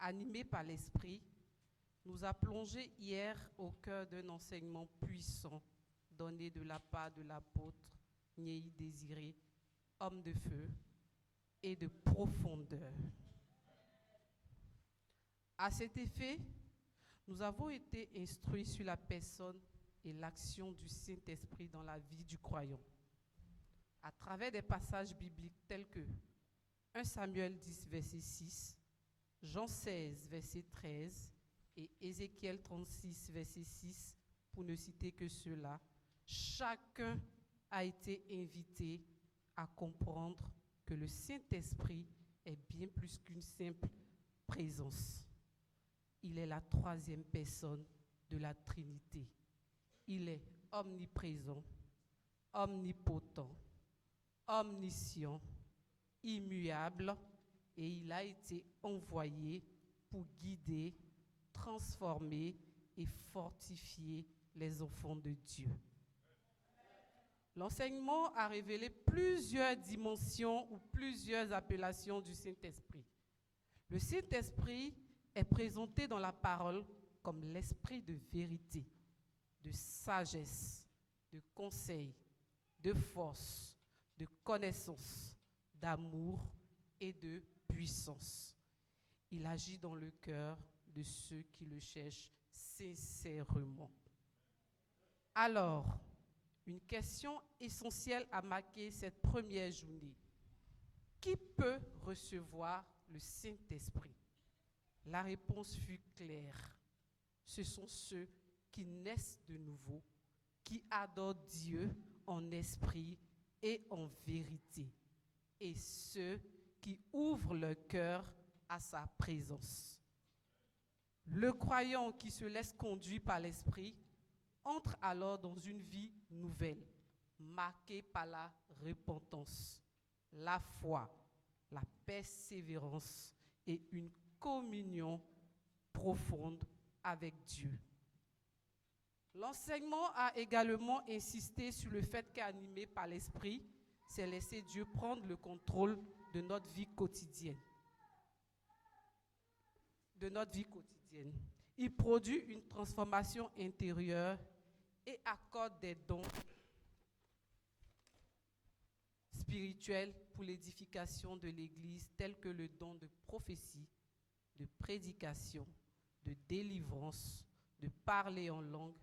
animé par l'Esprit, nous a plongé hier au cœur d'un enseignement puissant donné de la part de l'apôtre Nyei Désiré, homme de feu et de profondeur. À cet effet, nous avons été instruits sur la personne et l'action du Saint-Esprit dans la vie du croyant, à travers des passages bibliques tels que 1 Samuel 10, verset 6, Jean 16, verset 13 et Ézéchiel 36, verset 6, pour ne citer que ceux-là. Chacun a été invité à comprendre que le Saint-Esprit est bien plus qu'une simple présence. Il est la troisième personne de la Trinité. Il est omniprésent, omnipotent, omniscient, immuable, et il a été envoyé pour guider, transformer et fortifier les enfants de Dieu. L'enseignement a révélé plusieurs dimensions ou plusieurs appellations du Saint-Esprit. Le Saint-Esprit est présenté dans la parole comme l'esprit de vérité, de sagesse, de conseil, de force, de connaissance, d'amour et de puissance. Il agit dans le cœur de ceux qui le cherchent sincèrement. Alors, une question essentielle a marqué cette première journée. Qui peut recevoir le Saint-Esprit? La réponse fut claire. Ce sont ceux qui naissent de nouveau, qui adorent Dieu en esprit et en vérité, et ceux qui ouvrent leur cœur à sa présence. Le croyant qui se laisse conduire par l'Esprit entre alors dans une vie nouvelle, marquée par la repentance, la foi, la persévérance et une communion profonde avec Dieu. L'enseignement a également insisté sur le fait qu'animé par l'Esprit, c'est laisser Dieu prendre le contrôle de notre vie quotidienne. Il produit une transformation intérieure et accorde des dons spirituels pour l'édification de l'Église, tels que le don de prophétie, de prédication, de délivrance, de parler en langue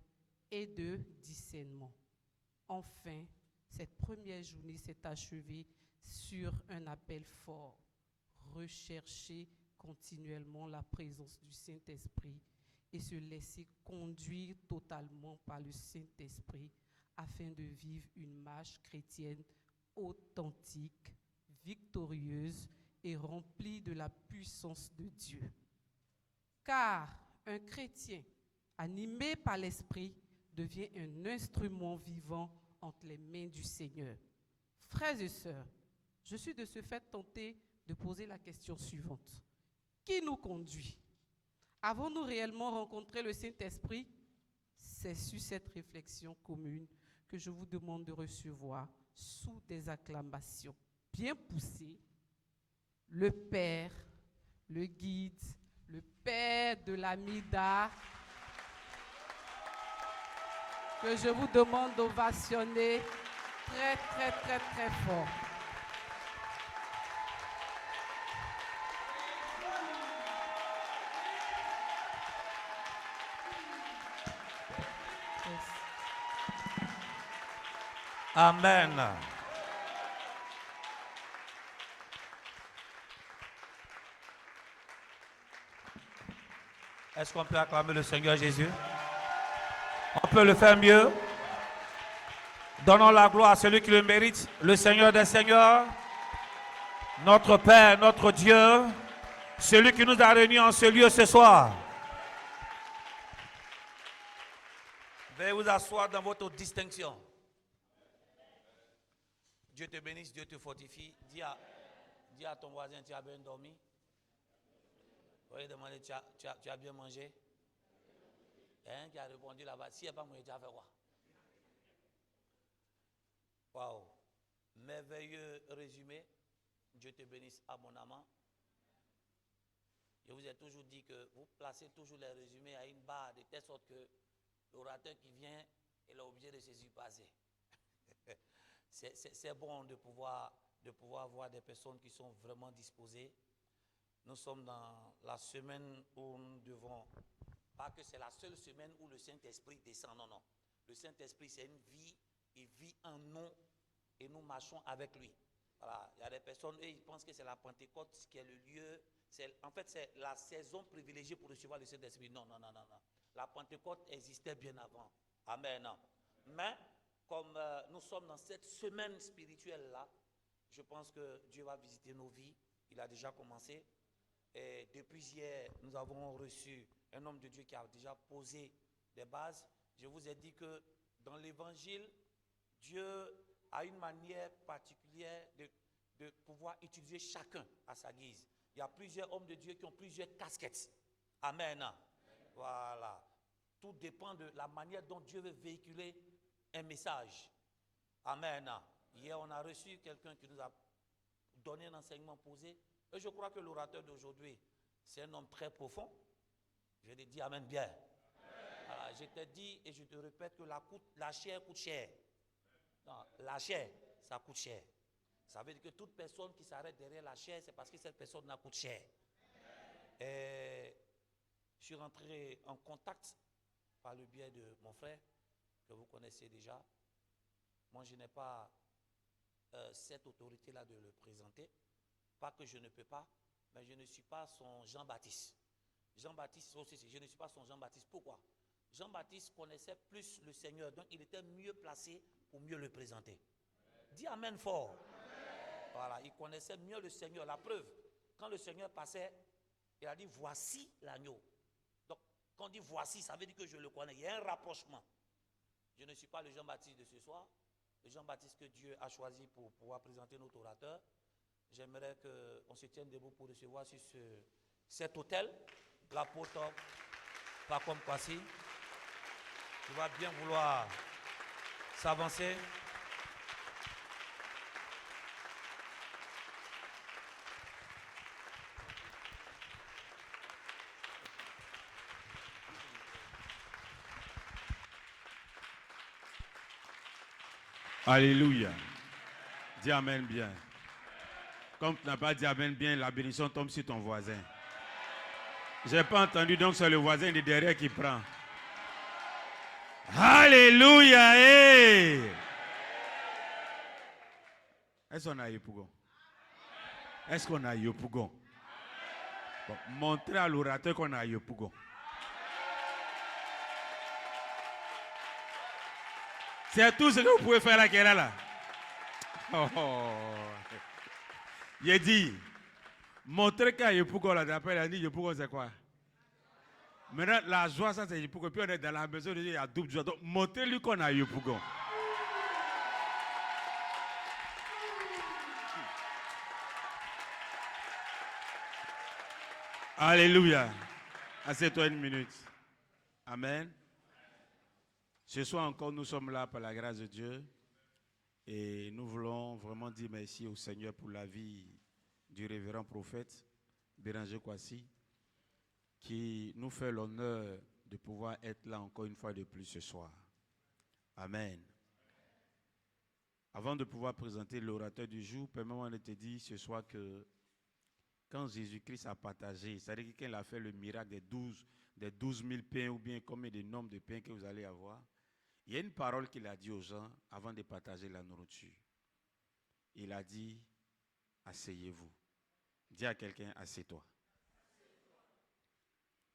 et de discernement. Enfin, cette première journée s'est achevée sur un appel fort. Rechercher continuellement la présence du Saint-Esprit et se laisser conduire totalement par le Saint-Esprit afin de vivre une marche chrétienne authentique, victorieuse et remplie de la puissance de Dieu. Car un chrétien animé par l'Esprit devient un instrument vivant entre les mains du Seigneur. Frères et sœurs, je suis de ce fait tenté de poser la question suivante. Qui nous conduit? Avons-nous réellement rencontré le Saint-Esprit? C'est sur cette réflexion commune que je vous demande de recevoir sous des acclamations bien poussées le Père, le guide, le Père de l'Amida, que je vous demande d'ovationner très, très, très, très fort. Amen. Est-ce qu'on peut acclamer le Seigneur Jésus? On peut le faire mieux. Donnons la gloire à celui qui le mérite, le Seigneur des Seigneurs, notre Père, notre Dieu, celui qui nous a réunis en ce lieu ce soir. Veuillez vous asseoir dans votre distinction. Dieu te bénisse, Dieu te fortifie. Dis à ton voisin, tu as bien dormi. Vous allez demander, tu as bien mangé. Hein, qui a répondu là-bas, s'il n'y a pas mangé, tu as fait quoi? Waouh! Merveilleux résumé. Dieu te bénisse abondamment. Je vous ai toujours dit que vous placez toujours les résumés à une barre de telle sorte que l'orateur qui vient est obligé de se surpasser. C'est bon de pouvoir voir des personnes qui sont vraiment disposées. Nous sommes dans la semaine où nous devons, pas que c'est la seule semaine où le Saint-Esprit descend, non. Le Saint-Esprit, c'est une vie, il vit en nous et nous marchons avec lui. Voilà, il y a des personnes, eux, ils pensent que c'est la Pentecôte qui est le lieu, en fait c'est la saison privilégiée pour recevoir le Saint-Esprit. Non. La Pentecôte existait bien avant. Amen. Mais comme nous sommes dans cette semaine spirituelle-là, je pense que Dieu va visiter nos vies. Il a déjà commencé. Et depuis hier, nous avons reçu un homme de Dieu qui a déjà posé des bases. Je vous ai dit que dans l'évangile, Dieu a une manière particulière de pouvoir utiliser chacun à sa guise. Il y a plusieurs hommes de Dieu qui ont plusieurs casquettes. Amen. Voilà. Tout dépend de la manière dont Dieu veut véhiculer un message. Amen. Hier, on a reçu quelqu'un qui nous a donné un enseignement posé. Et je crois que l'orateur d'aujourd'hui, c'est un homme très profond. Je l'ai dit amen bien. Voilà, je t'ai dit et je te répète que la chair coûte cher. Non, la chair, ça coûte cher. Ça veut dire que toute personne qui s'arrête derrière la chair, c'est parce que cette personne-là coûte cher. Et je suis rentré en contact par le biais de mon frère, que vous connaissez déjà. Moi, je n'ai pas cette autorité-là de le présenter. Pas que je ne peux pas, mais je ne suis pas son Jean-Baptiste. Jean-Baptiste aussi, je ne suis pas son Jean-Baptiste. Pourquoi? Jean-Baptiste connaissait plus le Seigneur, donc il était mieux placé pour mieux le présenter. Dis amen fort. Amen. Voilà, il connaissait mieux le Seigneur. La preuve, quand le Seigneur passait, il a dit voici l'agneau. Donc, quand on dit voici, ça veut dire que je le connais. Il y a un rapprochement. Je ne suis pas le Jean-Baptiste de ce soir, le Jean-Baptiste que Dieu a choisi pour pouvoir présenter notre orateur. J'aimerais qu'on se tienne debout pour recevoir sur cet hôtel l'apôtre Pacom Kwasi. Il va bien vouloir s'avancer. Alléluia. Dis amen bien. Comme tu n'as pas dit amen bien, la bénédiction tombe sur ton voisin. Je n'ai pas entendu, donc c'est le voisin de derrière qui prend. Alléluia. Hey. Est-ce qu'on a Yopougon? Est-ce qu'on a Yopougon? Bon, montrez à l'orateur qu'on a Yopougon. C'est tout ce que vous pouvez faire là, qu'elle est là. Oh. J'ai dit, montrez qu'à Yopougon, là, d'après, il a dit Yopougon, c'est quoi? Maintenant, la joie, ça, c'est Yopougon. Puis on est dans la maison, il y a double joie. Donc, montrez-lui qu'on a Yopougon. Alléluia. Assieds-toi une minute. Amen. Ce soir encore, nous sommes là par la grâce de Dieu. Et nous voulons vraiment dire merci au Seigneur pour la vie du révérend prophète Béranger Kwasi, qui nous fait l'honneur de pouvoir être là encore une fois de plus ce soir. Amen. Avant de pouvoir présenter l'orateur du jour, permets-moi de te dire ce soir que quand Jésus-Christ a partagé, c'est-à-dire qu'il a fait le miracle des 12 000 pains ou bien combien de nombre de pains que vous allez avoir, il y a une parole qu'il a dit aux gens avant de partager la nourriture. Il a dit, asseyez-vous. Dis à quelqu'un, assieds-toi.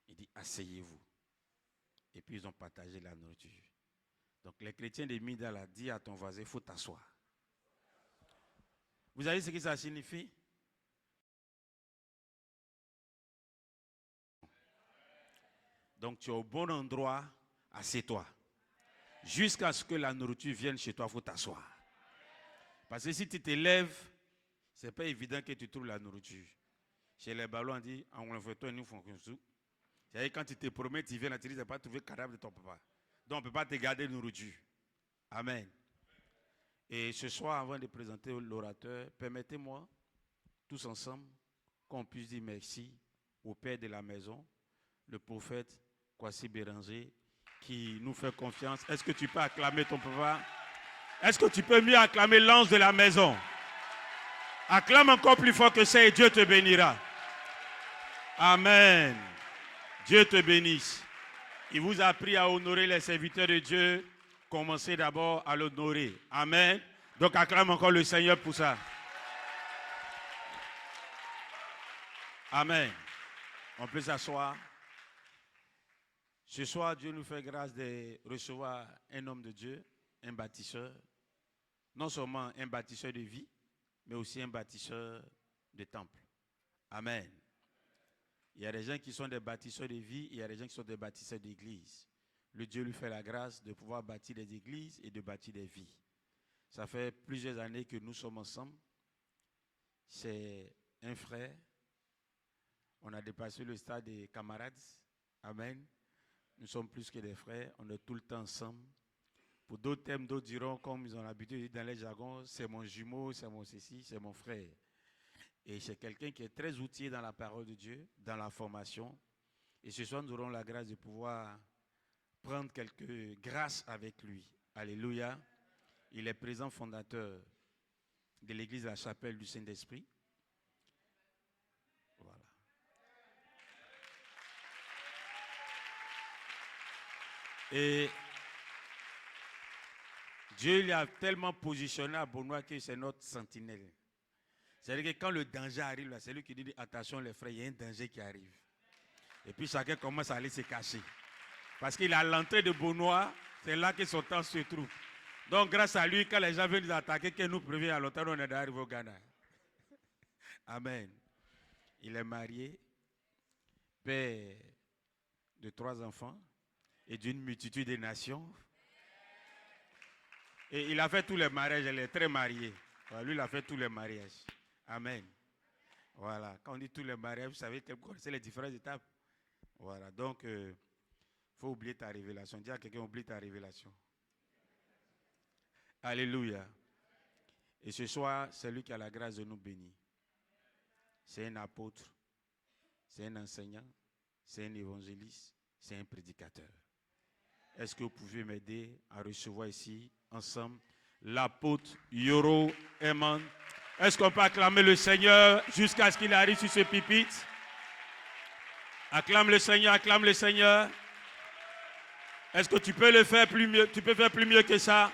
Il dit, asseyez-vous. Et puis ils ont partagé la nourriture. Donc les chrétiens de Midala disent à ton voisin, il faut t'asseoir. Vous savez ce que ça signifie? Donc tu es au bon endroit, assieds-toi. Jusqu'à ce que la nourriture vienne chez toi, il faut t'asseoir. Parce que si tu te lèves, ce n'est pas évident que tu trouves la nourriture. Chez les ballons, on dit, on fait toi, nous faisons tout. C'est-à-dire quand tu te promets, tu viens là, tu dis, tu n'as pas trouvé le cadavre de ton papa. Donc on ne peut pas te garder nourriture. Amen. Et ce soir, avant de présenter l'orateur, permettez-moi, tous ensemble, qu'on puisse dire merci au père de la maison, le prophète Kwasi Béranger, qui nous fait confiance. Est-ce que tu peux acclamer ton papa? Est-ce que tu peux mieux acclamer l'ange de la maison? Acclame encore plus fort que ça et Dieu te bénira. Amen. Dieu te bénisse. Il vous a appris à honorer les serviteurs de Dieu. Commencez d'abord à l'honorer. Amen. Donc acclame encore le Seigneur pour ça. Amen. On peut s'asseoir. Ce soir, Dieu nous fait grâce de recevoir un homme de Dieu, un bâtisseur. Non seulement un bâtisseur de vie, mais aussi un bâtisseur de temple. Amen. Il y a des gens qui sont des bâtisseurs de vie, il y a des gens qui sont des bâtisseurs d'église. Le Dieu lui fait la grâce de pouvoir bâtir des églises et de bâtir des vies. Ça fait plusieurs années que nous sommes ensemble. C'est un frère. On a dépassé le stade des camarades. Amen. Nous sommes plus que des frères. On est tout le temps ensemble. Pour d'autres thèmes, d'autres diront, comme ils ont l'habitude de dire dans les jargons, c'est mon jumeau, c'est mon ceci, c'est mon frère. Et c'est quelqu'un qui est très outillé dans la parole de Dieu, dans la formation. Et ce soir, nous aurons la grâce de pouvoir prendre quelques grâces avec lui. Alléluia. Il est président fondateur de l'église de la chapelle du Saint-Esprit. Voilà. Et Dieu l'a tellement positionné à Benoît que c'est notre sentinelle. C'est-à-dire que quand le danger arrive, c'est lui qui dit attention les frères, il y a un danger qui arrive. Et puis chacun commence à aller se cacher. Parce qu'il est à l'entrée de Benoît, c'est là que son temps se trouve. Donc grâce à lui, quand les gens viennent nous attaquer, qu'il nous prévient à longtemps, on est arrivé au Ghana. Amen. Il est marié, père de 3 enfants et d'une multitude de nations. Et il a fait tous les mariages, il est très marié. Voilà, lui, il a fait tous les mariages. Amen. Voilà, quand on dit tous les mariages, vous savez, vous connaissez les différentes étapes. Voilà, donc, il faut oublier ta révélation. Dis à quelqu'un, oublie ta révélation. Alléluia. Et ce soir, c'est lui qui a la grâce de nous bénir. C'est un apôtre, c'est un enseignant, c'est un évangéliste, c'est un prédicateur. Est-ce que vous pouvez m'aider à recevoir ici, ensemble, l'apôtre Yoro Eman? Est-ce qu'on peut acclamer le Seigneur jusqu'à ce qu'il arrive sur ce pupitre? Acclame le Seigneur, acclame le Seigneur. Est-ce que tu peux le faire plus mieux? Tu peux faire plus mieux que ça?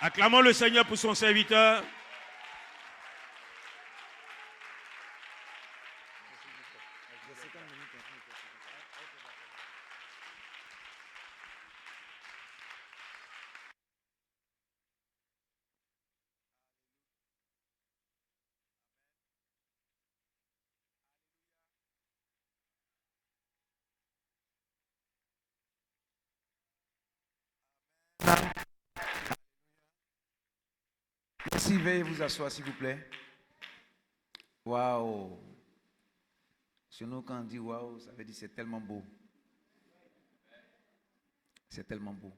Acclamons le Seigneur pour son serviteur. Merci, veuillez vous asseoir s'il vous plaît. Waouh. Chez nous, quand on dit waouh, ça veut dire c'est tellement beau. C'est tellement beau.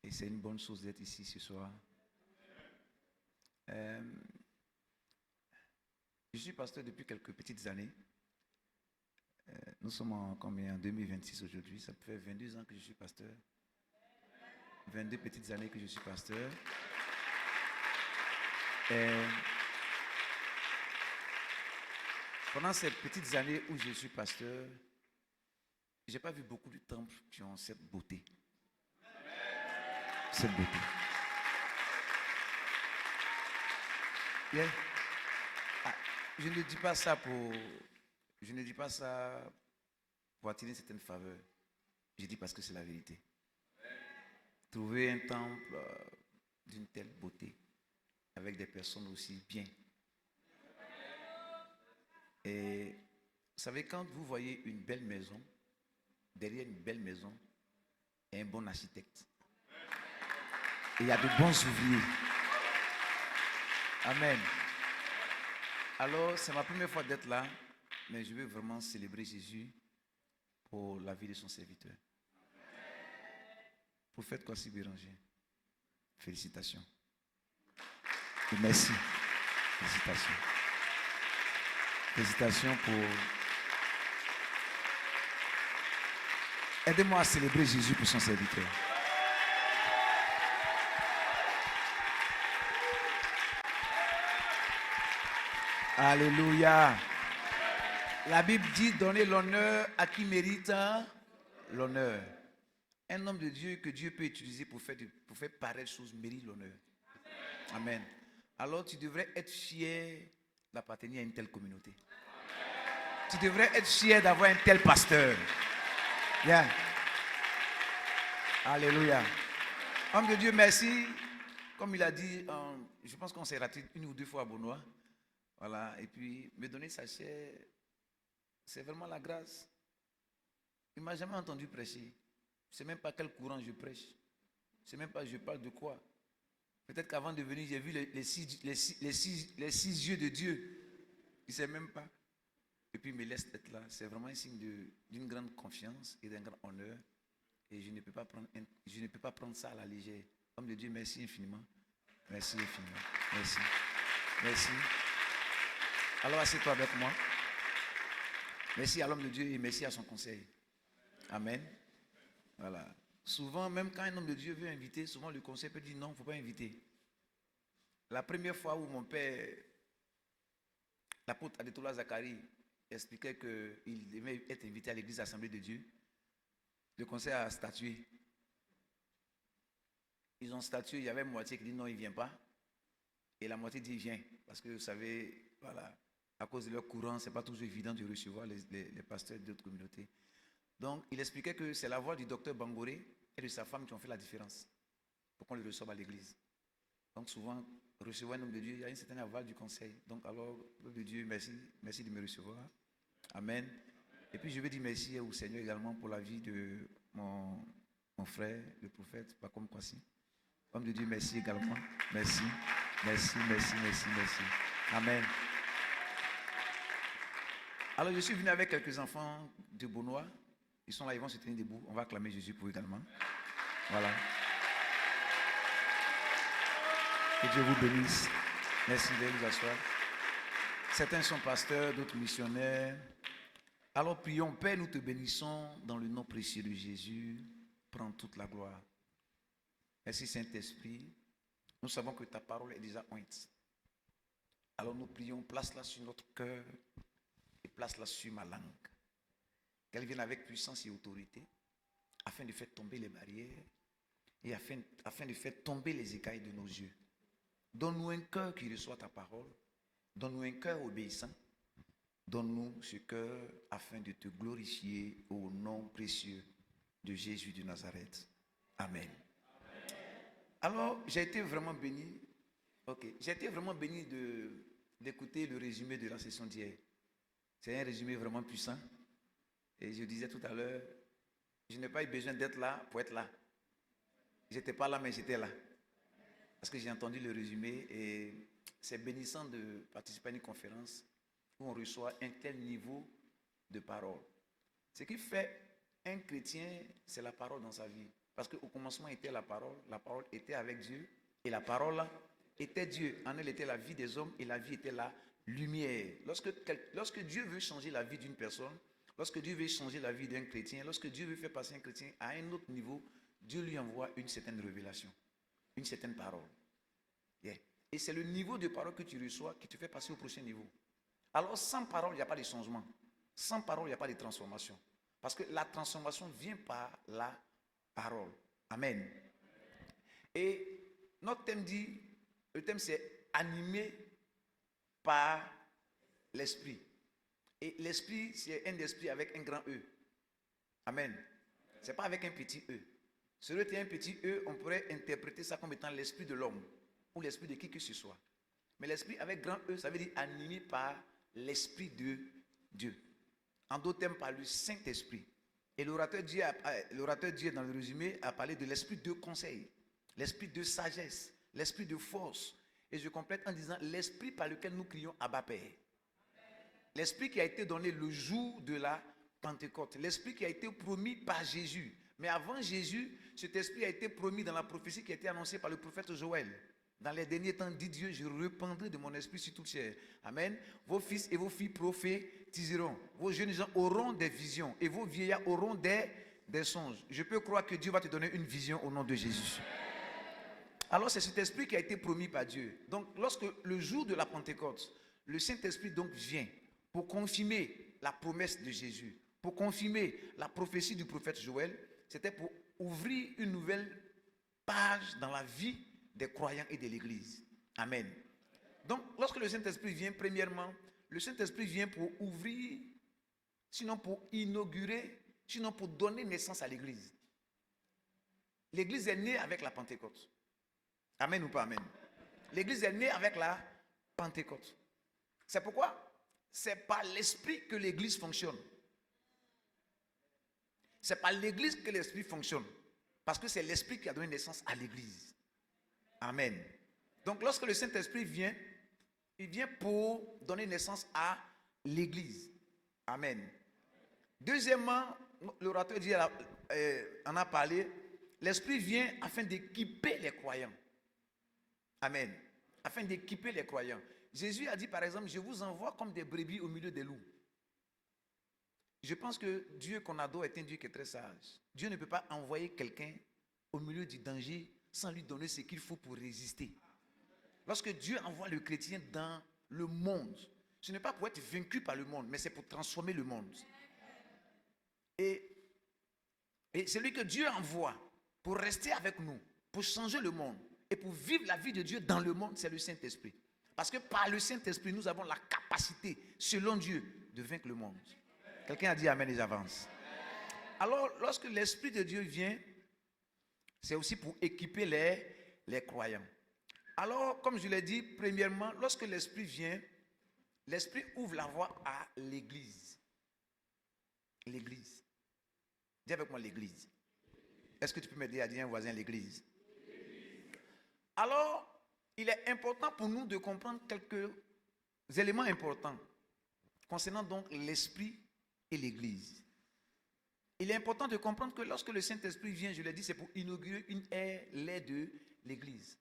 Et c'est une bonne chose d'être ici ce soir. Je suis pasteur depuis quelques petites années. Nous sommes en 2026 aujourd'hui. Ça fait 22 ans que je suis pasteur. 22 petites années que je suis pasteur. Pendant ces petites années où je suis pasteur, je n'ai pas vu beaucoup de temples qui ont cette beauté. Cette beauté. Yeah. Ah, je ne dis pas ça pour attirer certaines faveurs. Je dis parce que c'est la vérité. Trouver un temple d'une telle beauté, avec des personnes aussi bien. Et vous savez, quand vous voyez une belle maison, derrière une belle maison, il y a un bon architecte. Et il y a de bons ouvriers. Amen. Alors, c'est ma première fois d'être là, mais je veux vraiment célébrer Jésus pour la vie de son serviteur. Prophète Kwasi Béranger, félicitations. Et merci. Félicitations. Félicitations pour Aidez-moi à célébrer Jésus pour son serviteur. Alléluia. La Bible dit donner l'honneur à qui mérite l'honneur. Un homme de Dieu que Dieu peut utiliser pour faire pareille chose mérite l'honneur. Amen. Alors tu devrais être fier d'appartenir à une telle communauté. Tu devrais être fier d'avoir un tel pasteur. Bien. Alléluia. Homme de Dieu, merci. Comme il a dit, je pense qu'on s'est raté une ou deux fois à Benoît. Voilà. Et puis, me donner sa chair, c'est vraiment la grâce. Il ne m'a jamais entendu prêcher. Je ne sais même pas quel courant je prêche. Je ne sais même pas je parle de quoi. Peut-être qu'avant de venir, j'ai vu les six yeux de Dieu. Il ne sait même pas. Et puis il me laisse être là. C'est vraiment un signe d'une grande confiance et d'un grand honneur. Et je ne peux pas prendre ça à la légère. Homme de Dieu, merci infiniment. Merci infiniment. Merci. Merci. Alors assieds-toi avec moi. Merci à l'homme de Dieu et merci à son conseil. Amen. Voilà. Souvent, même quand un homme de Dieu veut inviter, souvent le conseil peut dire non, il ne faut pas inviter. La première fois où mon père, l'apôtre Adetola Zacharie, expliquait qu'il devait être invité à l'église Assemblée de Dieu, le conseil a statué. Ils ont statué, il y avait une moitié qui dit non, il ne vient pas. Et la moitié dit il vient. Parce que vous savez, voilà, à cause de leur courant, ce n'est pas toujours évident de recevoir les pasteurs d'autres communautés. Donc, il expliquait que c'est la voix du docteur Bangoré et de sa femme qui ont fait la différence pour qu'on le reçoive à l'église. Donc, souvent, recevoir un homme de Dieu, il y a une certaine aval du conseil. Donc, alors, peuple de Dieu, merci de me recevoir. Amen. Et puis, je veux dire merci au Seigneur également pour la vie de mon frère, le prophète Pacom Kwasi. Homme de Dieu, merci également. Merci. Merci. Amen. Alors, je suis venu avec quelques enfants de Benoît. Ils sont là, ils vont se tenir debout. On va acclamer Jésus pour eux également. Voilà. Que Dieu vous bénisse. Merci de vous asseoir. Certains sont pasteurs, d'autres missionnaires. Alors prions, Père, nous te bénissons dans le nom précieux de Jésus. Prends toute la gloire. Merci Saint-Esprit. Nous savons que ta parole est déjà ointe. Alors nous prions, place-la sur notre cœur et place-la sur ma langue. Qu'elle vienne avec puissance et autorité afin de faire tomber les barrières et afin de faire tomber les écailles de nos yeux. Donne-nous un cœur qui reçoit ta parole. Donne-nous un cœur obéissant. Donne-nous ce cœur afin de te glorifier au nom précieux de Jésus de Nazareth. Amen. Alors, j'ai été vraiment béni. J'ai été vraiment béni d'écouter le résumé de la session d'hier. C'est un résumé vraiment puissant. Et je disais tout à l'heure, je n'ai pas eu besoin d'être là pour être là. Je n'étais pas là, mais j'étais là. Parce que j'ai entendu le résumé et c'est bénissant de participer à une conférence où on reçoit un tel niveau de parole. Ce qui fait un chrétien, c'est la parole dans sa vie. Parce qu'au commencement était la parole était avec Dieu et la parole était Dieu. En elle était la vie des hommes et la vie était la lumière. Lorsque Dieu veut changer la vie d'une personne, lorsque Dieu veut changer la vie d'un chrétien, lorsque Dieu veut faire passer un chrétien à un autre niveau, Dieu lui envoie une certaine révélation, une certaine parole. Yeah. Et c'est le niveau de parole que tu reçois qui te fait passer au prochain niveau. Alors sans parole, il n'y a pas de changement. Sans parole, il n'y a pas de transformation. Parce que la transformation vient par la parole. Amen. Et notre thème dit, le thème c'est animé par l'esprit. Et l'esprit, c'est un esprit avec un grand E. Amen. Ce n'est pas avec un petit E. Si c'était un petit E, on pourrait interpréter ça comme étant l'esprit de l'homme ou l'esprit de qui que ce soit. Mais l'esprit avec grand E, ça veut dire animé par l'esprit de Dieu. En d'autres termes, par le Saint-Esprit. Et l'orateur Dieu dans le résumé a parlé de l'esprit de conseil, l'esprit de sagesse, l'esprit de force. Et je complète en disant l'esprit par lequel nous crions Abba Père. L'esprit qui a été donné le jour de la Pentecôte. L'esprit qui a été promis par Jésus. Mais avant Jésus, cet esprit a été promis dans la prophétie qui a été annoncée par le prophète Joël. Dans les derniers temps, dit Dieu, je répandrai de mon esprit sur toute chair. Amen. Vos fils et vos filles prophétiseront. Vos jeunes gens auront des visions. Et vos vieillards auront des des songes. Je peux croire que Dieu va te donner une vision au nom de Jésus. Alors c'est cet esprit qui a été promis par Dieu. Donc lorsque le jour de la Pentecôte, le Saint-Esprit donc vient pour confirmer la promesse de Jésus, pour confirmer la prophétie du prophète Joël, c'était pour ouvrir une nouvelle page dans la vie des croyants et de l'Église. Amen. Donc lorsque le Saint-Esprit vient, premièrement, le Saint-Esprit vient pour ouvrir, sinon pour inaugurer, sinon pour donner naissance à l'Église. L'Église est née avec la Pentecôte. Amen ou pas amen? L'Église est née avec la Pentecôte. C'est pourquoi c'est par l'Esprit que l'Église fonctionne. C'est par l'Église que l'Esprit fonctionne. Parce que c'est l'Esprit qui a donné naissance à l'Église. Amen. Donc lorsque le Saint-Esprit vient, il vient pour donner naissance à l'Église. Amen. Deuxièmement, l'orateur en a parlé, l'Esprit vient afin d'équiper les croyants. Amen. Afin d'équiper les croyants. Jésus a dit par exemple, je vous envoie comme des brebis au milieu des loups. Je pense que Dieu qu'on adore est un Dieu qui est très sage. Dieu ne peut pas envoyer quelqu'un au milieu du danger sans lui donner ce qu'il faut pour résister. Lorsque Dieu envoie le chrétien dans le monde, ce n'est pas pour être vaincu par le monde, mais c'est pour transformer le monde. Et celui que Dieu envoie pour rester avec nous, pour changer le monde et pour vivre la vie de Dieu dans le monde, c'est le Saint-Esprit. Parce que par le Saint-Esprit, nous avons la capacité, selon Dieu, de vaincre le monde. Quelqu'un a dit amen et j'avance. Alors, lorsque l'Esprit de Dieu vient, c'est aussi pour équiper les croyants. Alors, comme je l'ai dit, premièrement, lorsque l'Esprit vient, l'Esprit ouvre la voie à l'Église. L'Église. Dis avec moi l'Église. Est-ce que tu peux m'aider à dire à un voisin l'Église? Alors, il est important pour nous de comprendre quelques éléments importants concernant donc l'Esprit et l'Église. Il est important de comprendre que lorsque le Saint-Esprit vient, je l'ai dit, c'est pour inaugurer une ère de l'Église.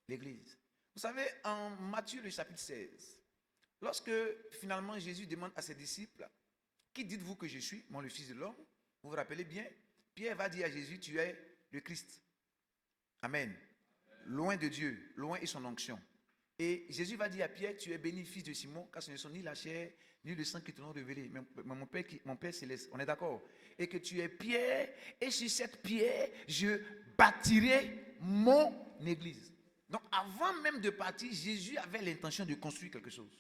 L'Église. Vous savez, en Matthieu, le chapitre 16, lorsque finalement Jésus demande à ses disciples, qui dites-vous que je suis, moi le Fils de l'homme? Vous vous rappelez bien? Pierre va dire à Jésus, tu es le Christ. Amen. Loin de Dieu, loin est son onction. Et Jésus va dire à Pierre, tu es béni, fils de Simon, car ce ne sont ni la chair, ni le sang qui te l'ont révélé, mais mon Père céleste. On est d'accord? Et que tu es pierre, et sur cette pierre, je bâtirai mon église. Donc avant même de partir, Jésus avait l'intention de construire quelque chose.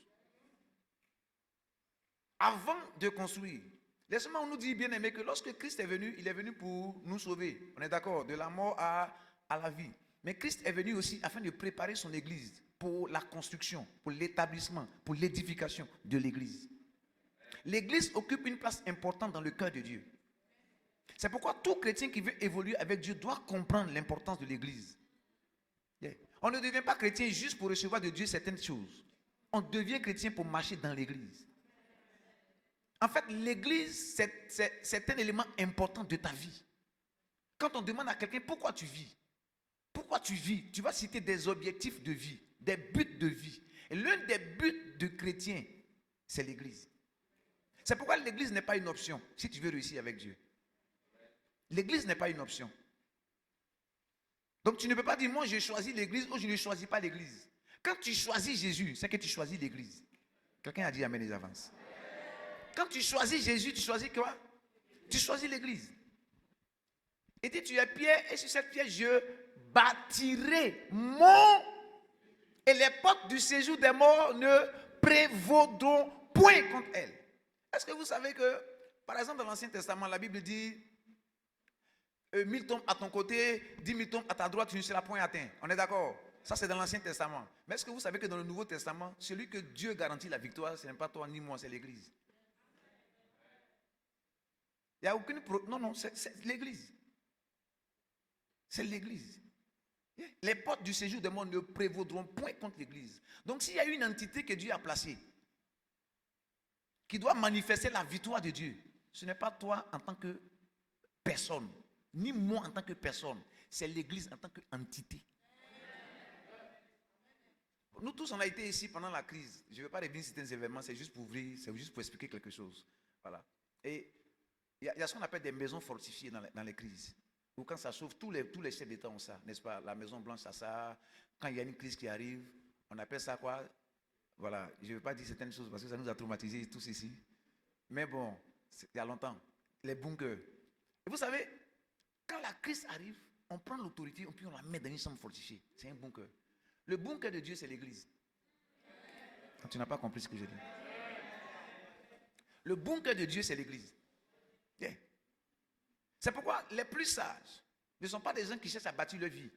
Avant de construire. Laisse-moi nous dire, bien aimé, que lorsque Christ est venu, il est venu pour nous sauver. On est d'accord? De la mort à la vie. Mais Christ est venu aussi afin de préparer son église pour la construction, pour l'établissement, pour l'édification de l'église. L'église occupe une place importante dans le cœur de Dieu. C'est pourquoi tout chrétien qui veut évoluer avec Dieu doit comprendre l'importance de l'église. Yeah. On ne devient pas chrétien juste pour recevoir de Dieu certaines choses. On devient chrétien pour marcher dans l'église. En fait, l'église, c'est un élément important de ta vie. Quand on demande à quelqu'un pourquoi tu vis, tu vas citer des objectifs de vie, des buts de vie. Et l'un des buts de chrétien, c'est l'église. C'est pourquoi l'église n'est pas une option si tu veux réussir avec Dieu. L'église n'est pas une option. Donc tu ne peux pas dire, moi je choisis l'église ou je ne choisis pas l'église. Quand tu choisis Jésus, c'est que tu choisis l'église. Quelqu'un a dit amen les avances. Quand tu choisis Jésus, tu choisis quoi? Tu choisis l'église. Et dit, tu es pierre, et sur cette pierre, je bâtirai mon... Et les portes du séjour des morts ne prévaudront point contre elle. Est-ce que vous savez que, par exemple, dans l'Ancien Testament, la Bible dit 1000 tombes à ton côté, 10 000 tombes à ta droite, tu ne seras point atteint. On est d'accord? Ça, c'est dans l'Ancien Testament. Mais est-ce que vous savez que dans le Nouveau Testament, celui que Dieu garantit la victoire, ce n'est pas toi ni moi, c'est l'Église. Il n'y a aucune... Non, c'est l'Église. C'est l'Église. Les portes du séjour des morts ne prévaudront point contre l'Église. Donc s'il y a une entité que Dieu a placée, qui doit manifester la victoire de Dieu, ce n'est pas toi en tant que personne, ni moi en tant que personne, c'est l'Église en tant qu'entité. Nous tous, on a été ici pendant la crise. Je ne vais pas revenir sur certains événements, c'est juste pour ouvrir, c'est juste pour expliquer quelque chose. Voilà. Et Il y a ce qu'on appelle des maisons fortifiées dans les crises. Ou quand ça chauffe, tous les chefs d'État ont ça, n'est-ce pas? La Maison Blanche a ça. Quand il y a une crise qui arrive, on appelle ça quoi? Voilà, je ne vais pas dire certaines choses parce que ça nous a traumatisés tous ici. Mais bon, il y a longtemps. Les bunkers. Et vous savez, quand la crise arrive, on prend l'autorité et puis on la met dans une chambre fortifiée. C'est un bunker. Le bunker de Dieu, c'est l'église. Quand tu n'as pas compris ce que je dis. Le bunker de Dieu, c'est l'église. Yeah. C'est pourquoi les plus sages ne sont pas des gens qui cherchent à bâtir leur vie.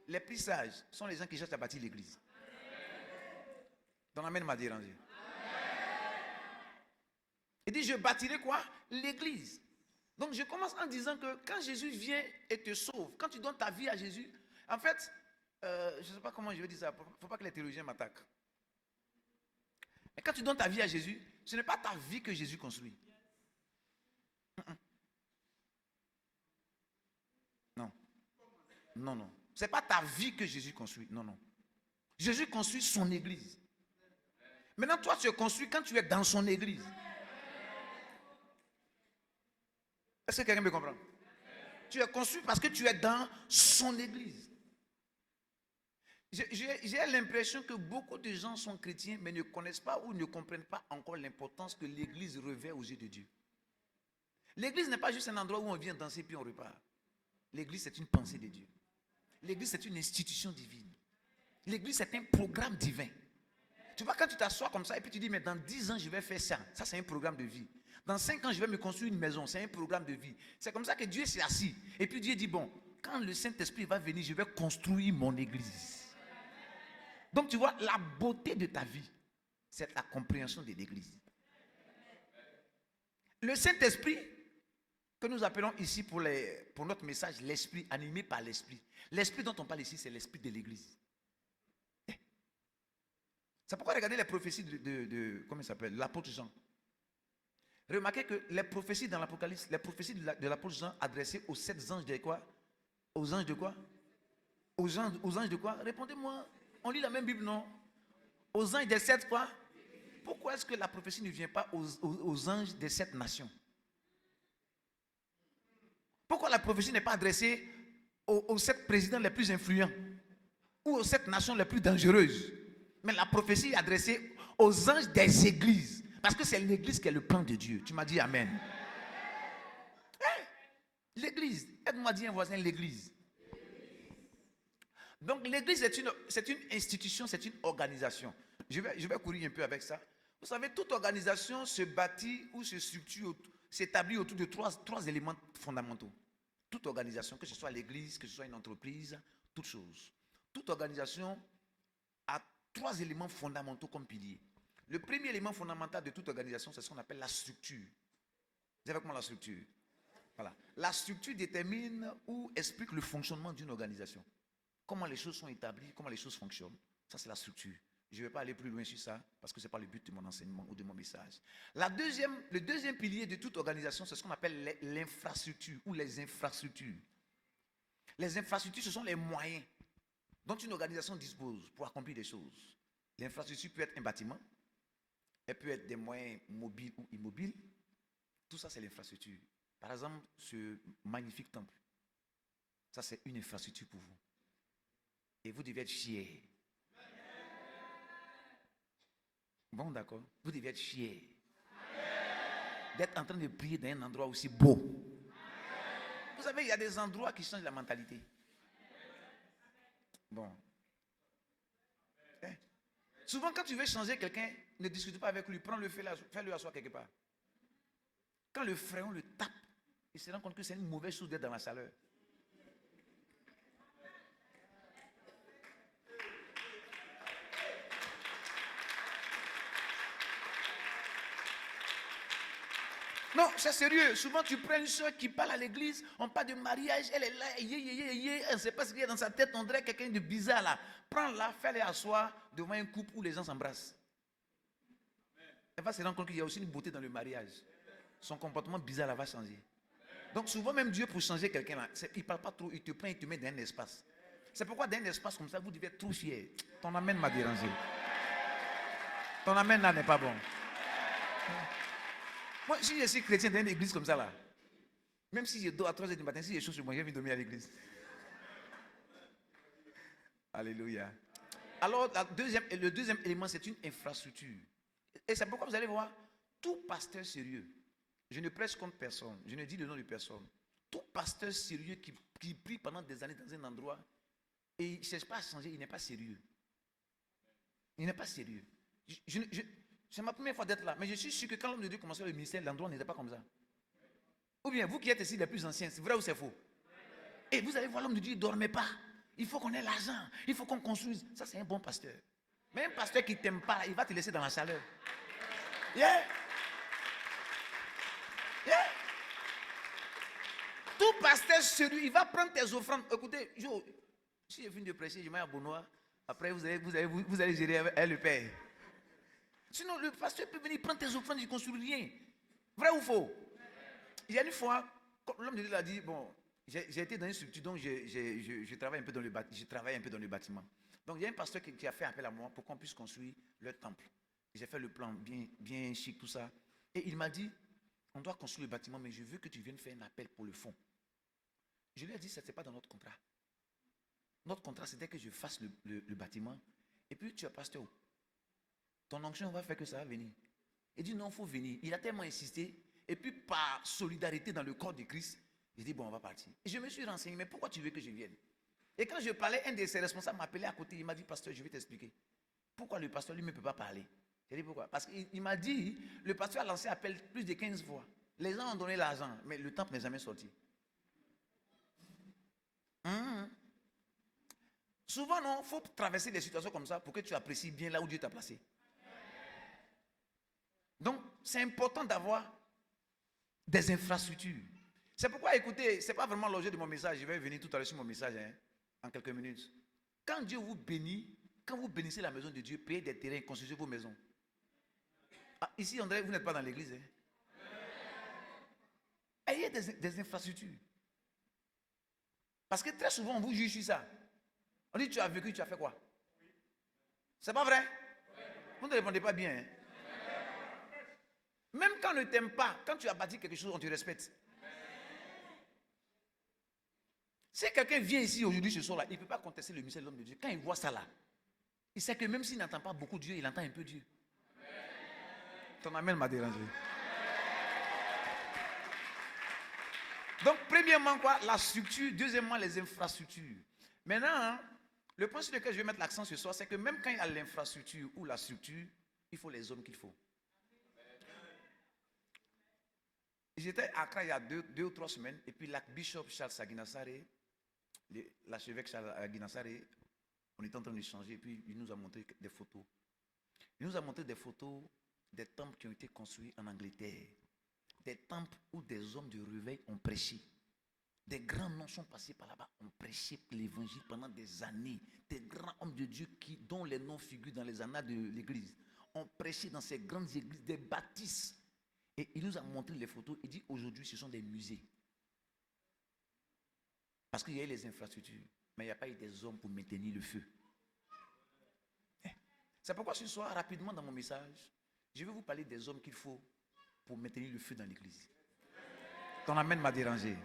Les plus sages sont les gens qui cherchent à bâtir l'église. Ton amen m'a dérangé. Il dit, je bâtirai quoi? L'église. Donc je commence en disant que quand Jésus vient et te sauve, quand tu donnes ta vie à Jésus, en fait, je ne sais pas comment je vais dire ça, il ne faut pas que les théologiens m'attaquent. Mais quand tu donnes ta vie à Jésus, ce n'est pas ta vie que Jésus construit. Non. Non, non. Ce n'est pas ta vie que Jésus construit. Non, non. Jésus construit son église. Maintenant, toi, tu es construit quand tu es dans son église. Est-ce que quelqu'un me comprend? Tu es construit parce que tu es dans son église. J'ai l'impression que beaucoup de gens sont chrétiens, mais ne connaissent pas ou ne comprennent pas encore l'importance que l'église revêt aux yeux de Dieu. L'église n'est pas juste un endroit où on vient danser puis on repart. L'église, c'est une pensée de Dieu. L'église, c'est une institution divine. L'église, c'est un programme divin. Tu vois, quand tu t'assois comme ça et puis tu dis, mais dans 10 ans, je vais faire ça. Ça, c'est un programme de vie. Dans 5 ans, je vais me construire une maison. C'est un programme de vie. C'est comme ça que Dieu s'est assis. Et puis Dieu dit, bon, quand le Saint-Esprit va venir, je vais construire mon église. Donc tu vois, la beauté de ta vie, c'est la compréhension de l'église. Le Saint-Esprit, que nous appelons ici pour notre message, l'esprit, animé par l'esprit. L'esprit dont on parle ici, c'est l'esprit de l'église. C'est pourquoi regardez les prophéties comment il s'appelle, l'apôtre Jean. Remarquez que les prophéties dans l'Apocalypse, les prophéties de l'apôtre Jean adressées aux 7 anges de quoi? Aux anges de quoi? Aux anges de quoi? Répondez-moi. On lit la même Bible, non? Aux anges des 7 quoi? Pourquoi est-ce que la prophétie ne vient pas aux anges des 7 nations? Pourquoi la prophétie n'est pas adressée aux 7 présidents les plus influents ou aux 7 nations les plus dangereuses? Mais la prophétie est adressée aux anges des églises. Parce que c'est l'église qui est le plan de Dieu. Tu m'as dit amen. Hey, l'église. Aide-moi à dire un voisin, l'église. Donc l'église, c'est une institution, c'est une organisation. Je vais courir un peu avec ça. Vous savez, toute organisation se bâtit ou se structure, s'établit autour de trois éléments fondamentaux. Toute organisation, que ce soit l'église, que ce soit une entreprise, toute chose. Toute organisation a 3 éléments fondamentaux comme piliers. Le premier élément fondamental de toute organisation, c'est ce qu'on appelle la structure. Vous savez comment la structure? Voilà. La structure détermine ou explique le fonctionnement d'une organisation. Comment les choses sont établies, comment les choses fonctionnent. Ça, c'est la structure. Je ne vais pas aller plus loin sur ça, parce que ce n'est pas le but de mon enseignement ou de mon message. Le deuxième pilier de toute organisation, c'est ce qu'on appelle l'infrastructure ou les infrastructures. Les infrastructures, ce sont les moyens dont une organisation dispose pour accomplir des choses. L'infrastructure peut être un bâtiment, elle peut être des moyens mobiles ou immobiles. Tout ça, c'est l'infrastructure. Par exemple, ce magnifique temple, ça, c'est une infrastructure pour vous. Et vous devez être fiers. Bon, d'accord. Vous devez être fiers d'être en train de prier dans un endroit aussi beau. Vous savez, il y a des endroits qui changent la mentalité. Bon. Souvent, quand tu veux changer quelqu'un, ne discute pas avec lui. Prends-le, fais-le asseoir quelque part. Quand le frère le tape, il se rend compte que c'est une mauvaise chose d'être dans la chaleur. Non, c'est sérieux. Souvent, tu prends une soeur qui parle à l'église, on parle de mariage, elle est là, elle ne sait pas ce qu'il y a dans sa tête, on dirait quelqu'un de bizarre là. Prends-la, fais-la asseoir devant un couple où les gens s'embrassent. Elle va se rendre compte qu'il y a aussi une beauté dans le mariage. Son comportement bizarre là va changer. Donc souvent même Dieu pour changer quelqu'un là, il ne parle pas trop, il te prend, il te met dans un espace. C'est pourquoi dans un espace comme ça, vous devez être trop fiers. Ton amen m'a dérangé. Ton amen là n'est pas bon. Moi, si je suis chrétien dans une église comme ça là, Même si je dors à 3h du matin, si j'ai chaud sur moi, je viens dormir à l'église. Alléluia. Alors, le deuxième élément, c'est une infrastructure. Et c'est pourquoi vous allez voir, tout pasteur sérieux, je ne prêche contre personne, je ne dis le nom de personne, tout pasteur sérieux qui prie pendant des années dans un endroit et il ne cherche pas à changer, il n'est pas sérieux. Il n'est pas sérieux. C'est ma première fois d'être là, mais je suis sûr que quand l'homme de Dieu commençait le ministère, l'endroit n'était pas comme ça. Ou bien, vous qui êtes ici les plus anciens, c'est vrai ou c'est faux? Et vous allez voir l'homme de Dieu, il ne dormait pas. Il faut qu'on ait l'argent, il faut qu'on construise. Ça, c'est un bon pasteur. Mais un pasteur qui ne t'aime pas, il va te laisser dans la chaleur. Yeah. Yeah. Tout pasteur sérieux, il va prendre tes offrandes. Écoutez, si je finis de prêcher, je mets à Bonois. Après, vous allez gérer avec le Père. Sinon, le pasteur peut venir prendre tes offrandes, il ne construit rien. Vrai ou faux? Il y a une fois, l'homme de Dieu a dit, bon, j'ai été dans une structure, donc je travaille un peu dans le bâtiment. Donc, il y a un pasteur qui a fait appel à moi pour qu'on puisse construire le temple. J'ai fait le plan bien chic, tout ça. Et il m'a dit, on doit construire le bâtiment, mais je veux que tu viennes faire un appel pour le fond. Je lui ai dit, ça n'est pas dans notre contrat. Notre contrat, c'était que je fasse le bâtiment. Et puis, tu es pasteur. Ton onction va faire que ça va venir. Il dit, non, il faut venir. Il a tellement insisté. Et puis, par solidarité dans le corps de Christ, j'ai dit, bon, on va partir. Et je me suis renseigné, mais pourquoi tu veux que je vienne? Et quand je parlais, un de ses responsables m'appelait à côté. Il m'a dit, pasteur, je vais t'expliquer. Pourquoi le pasteur, lui, ne peut pas parler? J'ai dit, pourquoi? Parce qu'il m'a dit, le pasteur a lancé appel plus de 15 fois. Les gens ont donné l'argent, mais le temple n'est jamais sorti. Souvent, non, il faut traverser des situations comme ça pour que tu apprécies bien là où Dieu t'a placé. Donc, c'est important d'avoir des infrastructures. C'est pourquoi, écoutez, ce n'est pas vraiment l'objet de mon message. Je vais venir tout à l'heure sur mon message en quelques minutes. Quand Dieu vous bénit, quand vous bénissez la maison de Dieu, payez des terrains, construisez vos maisons. Ah, ici, André, vous n'êtes pas dans l'église. Ayez des infrastructures. Parce que très souvent, on vous juge sur ça. On dit, tu as vécu, tu as fait quoi? C'est pas vrai? Vous ne répondez pas bien. Même quand on ne t'aime pas, quand tu as bâti quelque chose, on te respecte. Si quelqu'un vient ici aujourd'hui, ce soir-là, il ne peut pas contester le mystère de l'homme de Dieu. Quand il voit ça là, il sait que même s'il n'entend pas beaucoup Dieu, il entend un peu Dieu. Ton amen m'a dérangé. Donc, premièrement, quoi? La structure. Deuxièmement, les infrastructures. Maintenant, le point sur lequel je vais mettre l'accent ce soir, c'est que même quand il y a l'infrastructure ou la structure, il faut les hommes qu'il faut. J'étais à Accra il y a deux ou 3 semaines, et puis l'archbishop Charles Aguinassare, l'archevêque Charles Aguinassare, on était en train d'échanger, et puis il nous a montré des photos. Il nous a montré des photos des temples qui ont été construits en Angleterre. Des temples où des hommes de réveil ont prêché. Des grands noms sont passés par là-bas, ont prêché l'évangile pendant des années. Des grands hommes de Dieu dont les noms figurent dans les annales de l'église, ont prêché dans ces grandes églises, des bâtisses. Et il nous a montré les photos. Il dit aujourd'hui ce sont des musées. Parce qu'il y a eu les infrastructures, mais il n'y a pas eu des hommes pour maintenir le feu. C'est pourquoi ce soir, rapidement dans mon message, je vais vous parler des hommes qu'il faut pour maintenir le feu dans l'église. Ton amen m'a dérangé.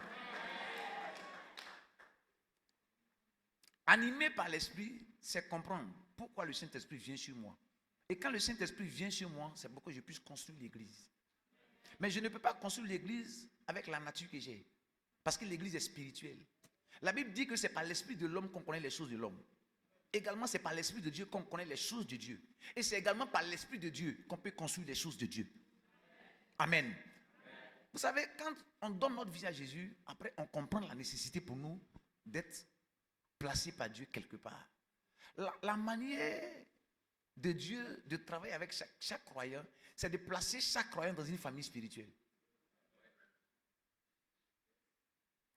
Animé par l'esprit, c'est comprendre pourquoi le Saint-Esprit vient sur moi. Et quand le Saint-Esprit vient sur moi, c'est pour que je puisse construire l'église. Mais je ne peux pas construire l'église avec la nature que j'ai. Parce que l'église est spirituelle. La Bible dit que c'est par l'esprit de l'homme qu'on connaît les choses de l'homme. Également, c'est par l'esprit de Dieu qu'on connaît les choses de Dieu. Et c'est également par l'esprit de Dieu qu'on peut construire les choses de Dieu. Amen. Vous savez, quand on donne notre vie à Jésus, après on comprend la nécessité pour nous d'être placés par Dieu quelque part. La manière de Dieu de travailler avec chaque croyant, c'est de placer chaque croyant dans une famille spirituelle.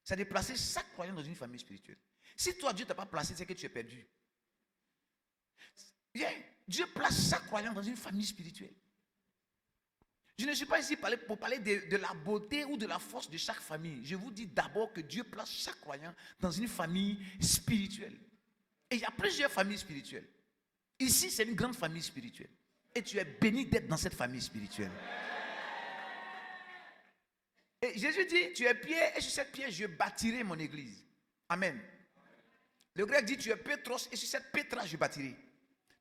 C'est de placer chaque croyant dans une famille spirituelle. Si toi, Dieu ne t'a pas placé, c'est que tu es perdu. Dieu place chaque croyant dans une famille spirituelle. Je ne suis pas ici pour parler de la beauté ou de la force de chaque famille. Je vous dis d'abord que Dieu place chaque croyant dans une famille spirituelle. Et il y a plusieurs familles spirituelles. Ici, c'est une grande famille spirituelle. Et tu es béni d'être dans cette famille spirituelle. Et Jésus dit, tu es pierre, et sur cette pierre, je bâtirai mon église. Amen. Le grec dit, tu es Pétros, et sur cette pétra, je bâtirai.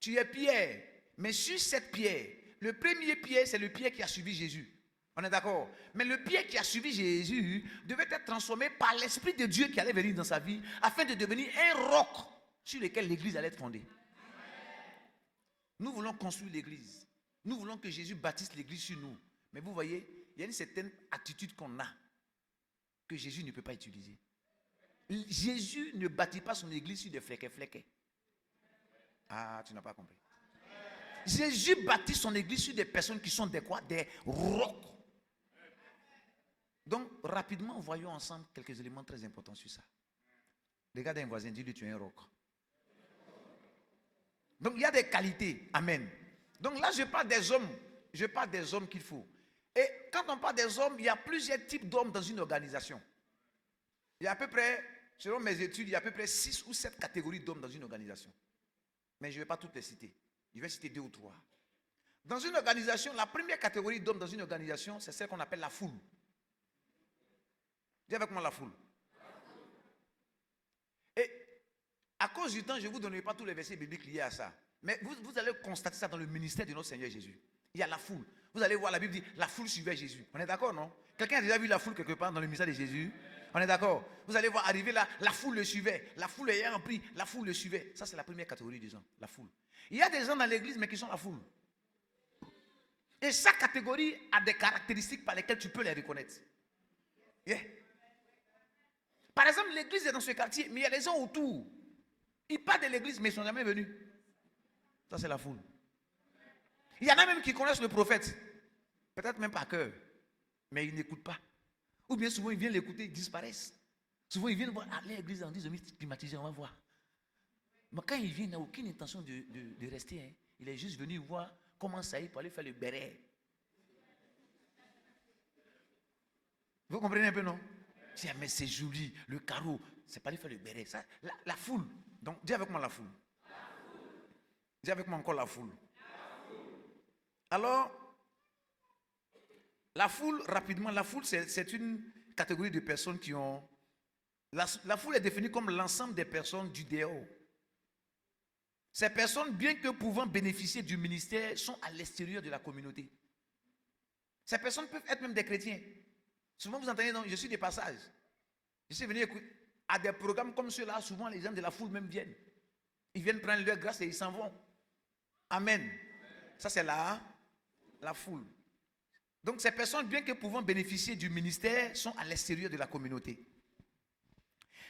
Tu es pierre, mais sur cette pierre, le premier pierre, c'est le pierre qui a suivi Jésus. On est d'accord? Mais le pierre qui a suivi Jésus devait être transformé par l'Esprit de Dieu qui allait venir dans sa vie, afin de devenir un roc sur lequel l'église allait être fondée. Nous voulons construire l'église. Nous voulons que Jésus bâtisse l'église sur nous. Mais vous voyez, il y a une certaine attitude qu'on a que Jésus ne peut pas utiliser. Jésus ne bâtit pas son église sur des flequets. Ah, tu n'as pas compris. Jésus bâtit son église sur des personnes qui sont des quoi? Des rocs. Donc, rapidement, voyons ensemble quelques éléments très importants sur ça. Regarde un voisin, dis-lui, tu es un roc. Donc, il y a des qualités. Amen. Donc là, je parle des hommes. Je parle des hommes qu'il faut. Et quand on parle des hommes, il y a plusieurs types d'hommes dans une organisation. Il y a à peu près, selon mes études, il y a à peu près 6 ou 7 catégories d'hommes dans une organisation. Mais je ne vais pas toutes les citer. Je vais citer 2 ou 3. Dans une organisation, la première catégorie d'hommes dans une organisation, c'est celle qu'on appelle la foule. Dis avec moi la foule. Et à cause du temps, je ne vous donnerai pas tous les versets bibliques liés à ça. Mais vous allez constater ça dans le ministère de notre Seigneur Jésus. Il y a la foule. Vous allez voir, la Bible dit, la foule suivait Jésus. On est d'accord, non? Quelqu'un a déjà vu la foule quelque part dans le ministère de Jésus? On est d'accord? Vous allez voir arriver là, la foule le suivait. La foule ayant pris, la foule le suivait. Ça, c'est la première catégorie des gens, la foule. Il y a des gens dans l'église, mais qui sont la foule. Et chaque catégorie a des caractéristiques par lesquelles tu peux les reconnaître. Yeah. Par exemple, l'église est dans ce quartier, mais il y a des gens autour. Ils partent de l'église, mais ils ne sont jamais venus. Ça, c'est la foule. Il y en a même qui connaissent le prophète. Peut-être même par cœur. Mais ils n'écoutent pas. Ou bien souvent, ils viennent l'écouter, ils disparaissent. Souvent, ils viennent voir à l'église en disant, climatisé, on va voir. Mais quand il vient, il n'a aucune intention de rester. Hein. Il est juste venu voir comment ça y est pour aller faire le béret. Vous comprenez un peu, non? Tiens, mais c'est joli, le carreau. C'est pas aller faire le béret. Ça, la foule. Donc, dis avec moi la foule. Dis avec moi encore la foule. Alors, la foule, rapidement, la foule, c'est une catégorie de personnes qui ont... La foule est définie comme l'ensemble des personnes du dehors. Ces personnes, bien que pouvant bénéficier du ministère, sont à l'extérieur de la communauté. Ces personnes peuvent être même des chrétiens. Souvent, vous entendez, non, je suis des passages. Je suis venu écouter à des programmes comme ceux-là. Souvent, les gens de la foule même viennent. Ils viennent prendre leur grâce et ils s'en vont. Amen. Ça, c'est la foule. Donc, ces personnes, bien que pouvant bénéficier du ministère, sont à l'extérieur de la communauté.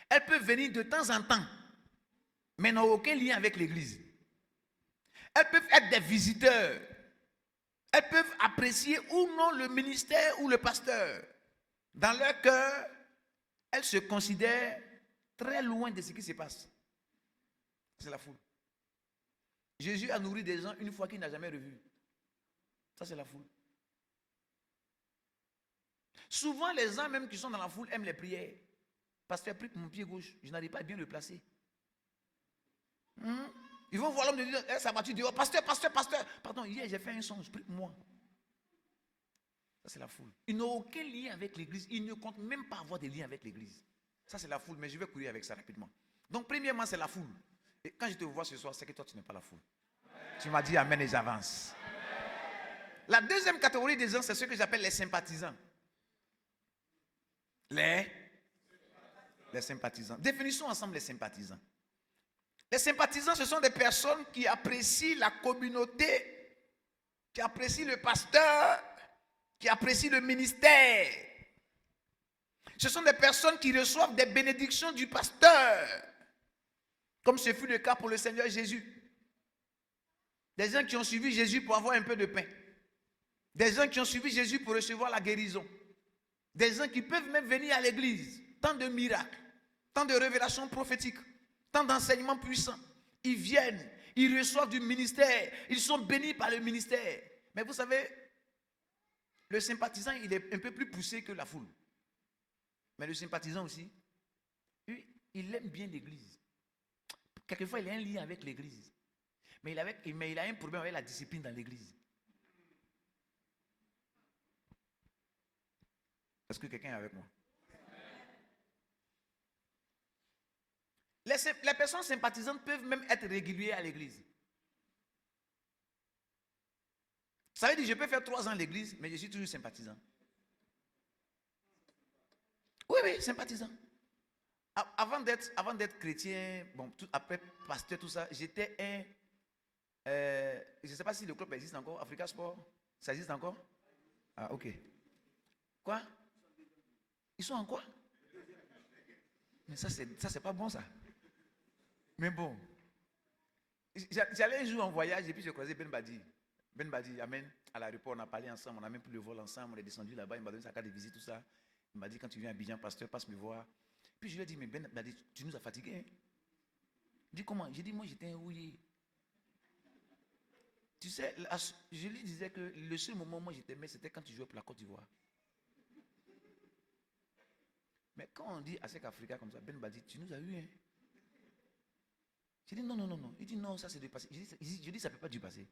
Elles peuvent venir de temps en temps, mais n'ont aucun lien avec l'église. Elles peuvent être des visiteurs. Elles peuvent apprécier ou non le ministère ou le pasteur. Dans leur cœur, elles se considèrent très loin de ce qui se passe. C'est la foule. Jésus a nourri des gens une fois qu'il n'a jamais revu. Ça, c'est la foule. Souvent, les gens même qui sont dans la foule aiment les prières. Pasteur, prie pour mon pied gauche. Je n'arrive pas à bien le placer. Ils vont voir l'homme de Dieu. Ça va tu dehors. Pasteur. Pardon, hier j'ai fait un songe. Prie pour moi. Ça, c'est la foule. Ils n'ont aucun lien avec l'église. Ils ne comptent même pas avoir des liens avec l'église. Ça, c'est la foule. Mais je vais courir avec ça rapidement. Donc, premièrement, c'est la foule. Et quand je te vois ce soir, c'est que toi, tu n'es pas la foule. Amen. Tu m'as dit amen et j'avance. La deuxième catégorie des gens, c'est ceux que j'appelle les sympathisants. Les sympathisants. Définissons ensemble les sympathisants. Les sympathisants, ce sont des personnes qui apprécient la communauté, qui apprécient le pasteur, qui apprécient le ministère. Ce sont des personnes qui reçoivent des bénédictions du pasteur, comme ce fut le cas pour le Seigneur Jésus. Des gens qui ont suivi Jésus pour avoir un peu de pain. Des gens qui ont suivi Jésus pour recevoir la guérison. Des gens qui peuvent même venir à l'église. Tant de miracles, tant de révélations prophétiques, tant d'enseignements puissants. Ils viennent, ils reçoivent du ministère, ils sont bénis par le ministère. Mais vous savez, le sympathisant, il est un peu plus poussé que la foule. Mais le sympathisant aussi, lui, il aime bien l'église. Quelquefois, il a un lien avec l'église. Mais il a un problème avec la discipline dans l'église. Est-ce que quelqu'un est avec moi? Les personnes sympathisantes peuvent même être réguliers à l'église. Ça veut dire que je peux faire 3 ans à l'église, mais je suis toujours sympathisant. Oui, oui, sympathisant. Avant d'être chrétien, bon, après pasteur, tout ça, j'étais un... je ne sais pas si le club existe encore, Africa Sport, ça existe encore? Ah, ok. Quoi? Ils sont en quoi? Mais ça, c'est pas bon, ça. Mais bon. J'allais un jour en voyage et puis j'ai croisé Ben Badi. Ben Badi, amen, à l'aéroport, on a parlé ensemble, on a même pris le vol ensemble, on est descendu là-bas, il m'a donné sa carte de visite, tout ça. Il m'a dit, quand tu viens à Abidjan, pasteur, passe me voir. Puis je lui ai dit, mais Ben Badi, tu nous as fatigués. Hein? Il dit, comment? J'ai dit, moi j'étais un rouillé. Tu sais, je lui disais que le seul moment où moi j'étais aimé, c'était quand tu jouais pour la Côte d'Ivoire. Mais quand on dit à Sec Africa comme ça, Ben Badi, tu nous as eu, hein? J'ai dit, non, non, non, non. Il dit, non, ça c'est du passé. Je dis, ça ne peut pas du passé.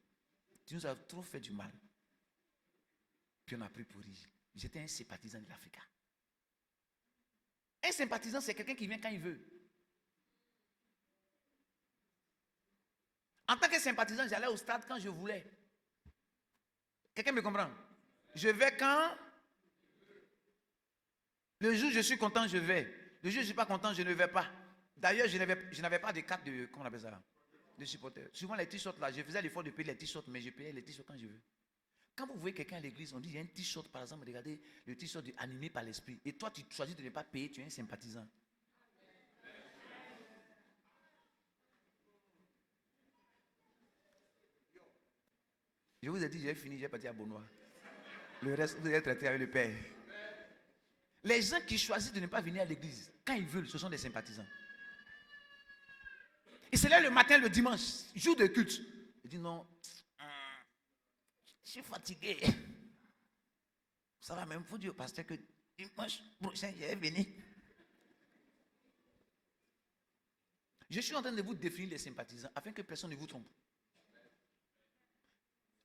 Tu nous as trop fait du mal. Puis on a pris pour rire. J'étais un sympathisant de l'Afrique. Un sympathisant, c'est quelqu'un qui vient quand il veut. En tant que sympathisant, j'allais au stade quand je voulais. Quelqu'un me comprend? Je vais quand? Le jour où je suis content, je vais. Le jour où je ne suis pas content, je ne vais pas. D'ailleurs, je n'avais pas de carte de, comment on appelle ça, de supporter. Souvent, les t-shirts là, je faisais l'effort de payer les t-shirts, mais je payais les t-shirts quand je veux. Quand vous voyez quelqu'un à l'église, on dit il y a un t-shirt, par exemple, regardez, le t-shirt animé par l'esprit. Et toi, tu choisis de ne pas payer, tu es un sympathisant. Je vous ai dit, j'ai fini, j'ai parti à Beaunois. Le reste, vous allez traiter avec le Père. Les gens qui choisissent de ne pas venir à l'église, quand ils veulent, ce sont des sympathisants. Et c'est là le matin, le dimanche, jour de culte. Il dit non, je suis fatigué. Ça va même, il faut dire au pasteur que dimanche prochain, je vais venir. Je suis en train de vous définir les sympathisants afin que personne ne vous trompe.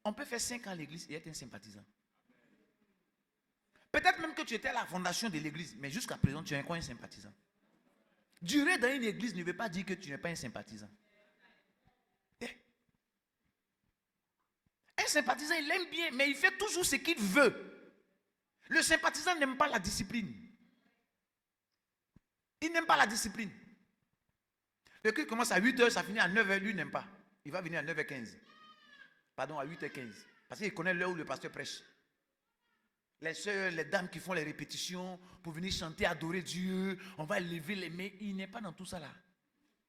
On peut faire 5 ans à l'église et être un sympathisant. Peut-être même que tu étais à la fondation de l'église, mais jusqu'à présent, tu es encore un sympathisant. Durer dans une église ne veut pas dire que tu n'es pas un sympathisant. Un sympathisant, il aime bien, mais il fait toujours ce qu'il veut. Le sympathisant n'aime pas la discipline. Il n'aime pas la discipline. Le culte commence à 8h, ça finit à 9h, lui n'aime pas. Il va venir à 9h15. Pardon, à 8h15. Parce qu'il connaît l'heure où le pasteur prêche. Les soeurs, les dames qui font les répétitions pour venir chanter, adorer Dieu, on va lever les mains. Il n'est pas dans tout ça là.